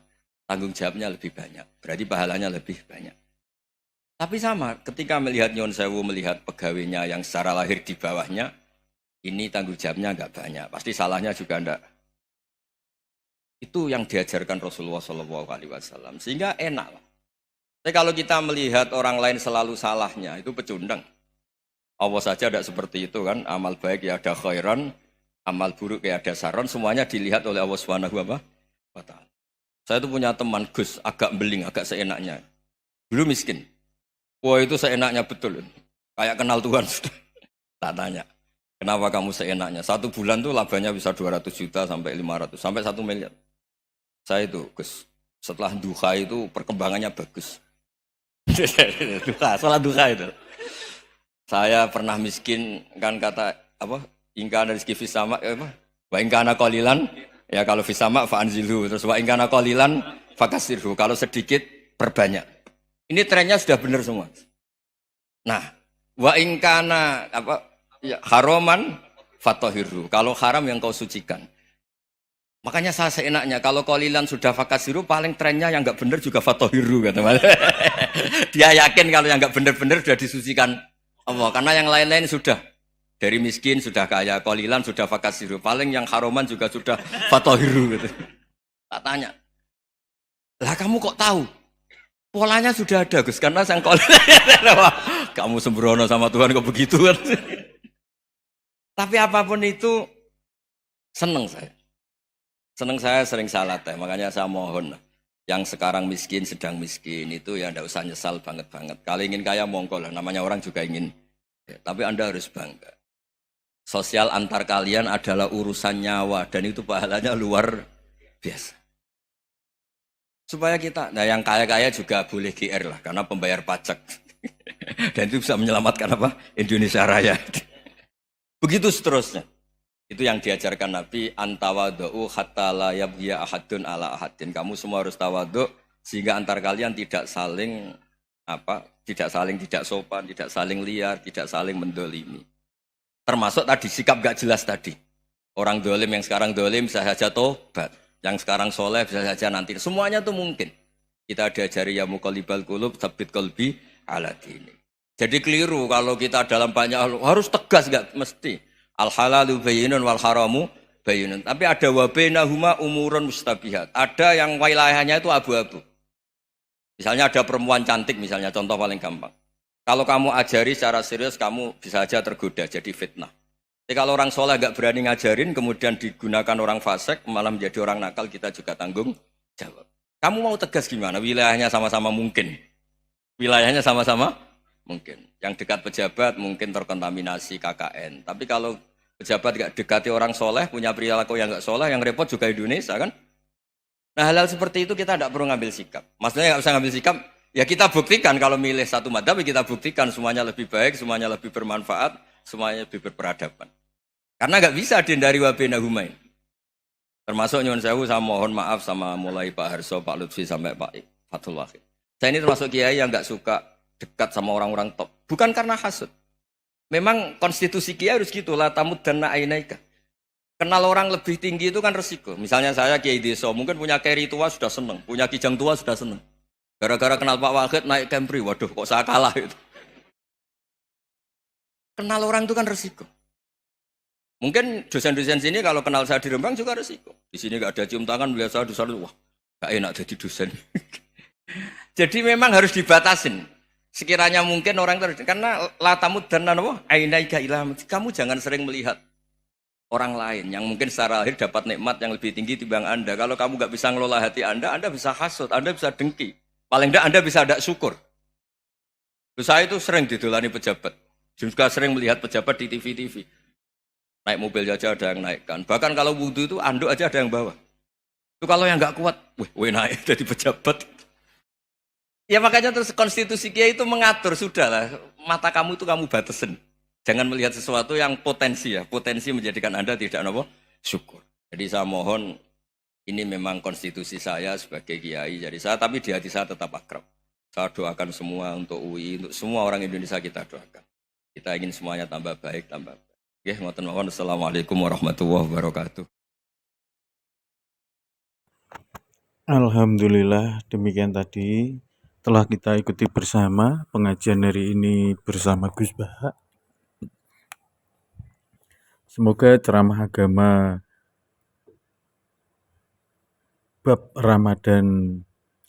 Tanggung jawabnya lebih banyak, berarti pahalanya lebih banyak. Tapi sama, ketika melihat Nyon Sewu, melihat pegawainya yang secara lahir di bawahnya, ini tanggung jawabnya enggak banyak, pasti salahnya juga enggak. Itu yang diajarkan Rasulullah SAW, sehingga enak lah. Tapi kalau kita melihat orang lain selalu salahnya, itu pecundang. Allah saja tidak seperti itu kan, amal baik ya ada khairan, amal buruk ya ada saron, semuanya dilihat oleh Allah Subhanahu wa Ta'ala. Saya itu punya teman Gus, agak beling, agak seenaknya. Dulu miskin. Wah itu seenaknya betul. Kayak kenal Tuhan. Tak tanya, kenapa kamu seenaknya? 1 bulan tuh labanya bisa 200 juta sampai 500, sampai 1 miliar. Saya itu Gus, setelah duha itu perkembangannya bagus. Salat duha itu. Saya pernah miskin, kan kata, ingkana rizki fisama, wa ingkana qalilan, ya kalau fisama fa'anzilhu, terus wa ingkana qalilan fakasirhu, kalau sedikit perbanyak. Ini trennya sudah benar semua. Nah, wa ingkana haroman fatahirhu, kalau haram yang kau sucikan. Makanya saya seenaknya, kalau qalilan sudah fakasiru, paling trennya yang enggak benar juga fatahirhu, kata Mas. Dia yakin kalau yang enggak benar-benar sudah disucikan Allah, karena yang lain-lain sudah. Dari miskin sudah kaya, qalilan sudah fakasiru, paling yang haroman juga sudah fatahiru gitu. Tak tanya, lah kamu kok tahu? Polanya sudah ada Gus, karena sang qalilan. Kamu sembrono sama Tuhan kok begitu kan? Tapi apapun itu, senang saya. Senang saya sering salah teh, makanya saya mohon yang sekarang miskin, sedang miskin itu ya tidak usah nyesal banget-banget. Kalau ingin kaya monggo lah, namanya orang juga ingin. Ya, tapi Anda harus bangga. Sosial antar kalian adalah urusan nyawa dan itu pahalanya luar biasa. Supaya kita, nah yang kaya-kaya juga boleh GR lah karena pembayar pajak. Dan itu bisa menyelamatkan apa? Indonesia Raya. Begitu seterusnya. Itu yang diajarkan Nabi, antawadhu hatta la yabghiya ahadun ala ahadin. Kamu semua harus tawadhu sehingga antar kalian tidak saling tidak sopan, tidak saling liar, tidak saling mendolimi. Termasuk tadi sikap gak jelas tadi. Orang dolim yang sekarang dolim bisa saja tobat. Yang sekarang soleh bisa saja nanti. Semuanya tuh mungkin. Kita diajari ya muqallibal qulub tsabbit qalbi ala dini. Jadi keliru kalau kita dalam banyak hal harus tegas, gak mesti. Al halalu bayyinun wal haramu bayyinun. Tapi ada wa bainahuma umurun mustabihat. Ada yang wilayahnya itu abu-abu. Misalnya ada perempuan cantik misalnya, contoh paling gampang. Kalau kamu ajari secara serius, kamu bisa aja tergoda jadi fitnah. Tapi kalau orang soleh gak berani ngajarin, kemudian digunakan orang fasik, malah menjadi orang nakal, kita juga tanggung jawab. Kamu mau tegas gimana? Wilayahnya sama-sama mungkin. Wilayahnya sama-sama mungkin. Yang dekat pejabat mungkin terkontaminasi KKN. Tapi kalau pejabat gak dekati orang soleh, punya perilaku yang gak soleh, yang repot juga Indonesia kan? Nah hal-hal seperti itu kita tidak perlu ngambil sikap. Maksudnya gak usah ngambil sikap, ya kita buktikan kalau milih satu madhab, kita buktikan semuanya lebih baik, semuanya lebih bermanfaat, semuanya lebih berperadaban. Karena nggak bisa dihindari wabena humain. Termasuk nyuwun sewu, saya mohon maaf sama mulai Pak Harso, Pak Lutfi sampai Pak Fathul Wahid. Saya ini termasuk kiai yang nggak suka dekat sama orang-orang top. Bukan karena hasud. Memang konstitusi kiai harus gitu, la tamuddanna ainaika. Kenal orang lebih tinggi itu kan resiko. Misalnya saya kiai desa, mungkin punya keri tua sudah seneng, punya kijang tua sudah seneng. Gara-gara kenal Pak Wahid naik Kempri, waduh kok saya kalah itu. Kenal orang itu kan resiko. Mungkin dosen-dosen sini kalau kenal saya di Rembang juga resiko. Di sini gak ada cium tangan, melihat saya dosen, wah gak enak jadi dosen. Jadi memang harus dibatasin. Sekiranya mungkin orang terus, karena latamud dan nanawa ainaika ilham. Kamu jangan sering melihat orang lain yang mungkin secara lahir dapat nikmat yang lebih tinggi timbang Anda. Kalau kamu gak bisa ngelola hati Anda bisa hasut, Anda bisa dengki. Paling tidak Anda bisa ada syukur. Saya itu sering didolani pejabat. Juga sering melihat pejabat di TV-TV. Naik mobil aja ada yang naikkan. Bahkan kalau wudhu itu anduk aja ada yang bawa. Itu kalau yang nggak kuat, weh naik jadi pejabat. Ya makanya terus konstitusi kiai itu mengatur, sudahlah. Mata kamu itu kamu batasin. Jangan melihat sesuatu yang potensi ya. Potensi menjadikan Anda tidak apa? Syukur. Jadi saya mohon, ini memang konstitusi saya sebagai kiai. Jadi saya, tapi di hati saya tetap akrab. Saya doakan semua untuk UI, untuk semua orang Indonesia kita doakan. Kita ingin semuanya tambah baik, tambah baik. Oke, ngoten mawon. Assalamualaikum warahmatullahi wabarakatuh. Alhamdulillah, demikian tadi telah kita ikuti bersama pengajian hari ini bersama Gus Baha. Semoga ceramah agama bab Ramadan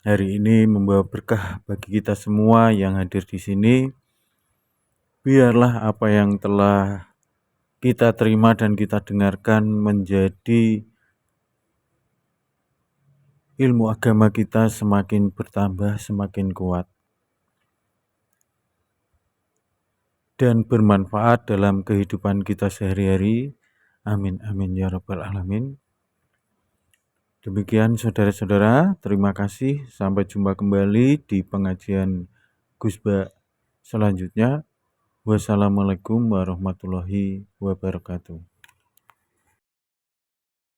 hari ini membawa berkah bagi kita semua yang hadir di sini. Biarlah apa yang telah kita terima dan kita dengarkan menjadi ilmu agama kita semakin bertambah, semakin kuat, dan bermanfaat dalam kehidupan kita sehari-hari. Amin, amin, ya rabbal alamin. Demikian saudara-saudara, terima kasih. Sampai jumpa kembali di pengajian Gusba selanjutnya. Wassalamualaikum warahmatullahi wabarakatuh.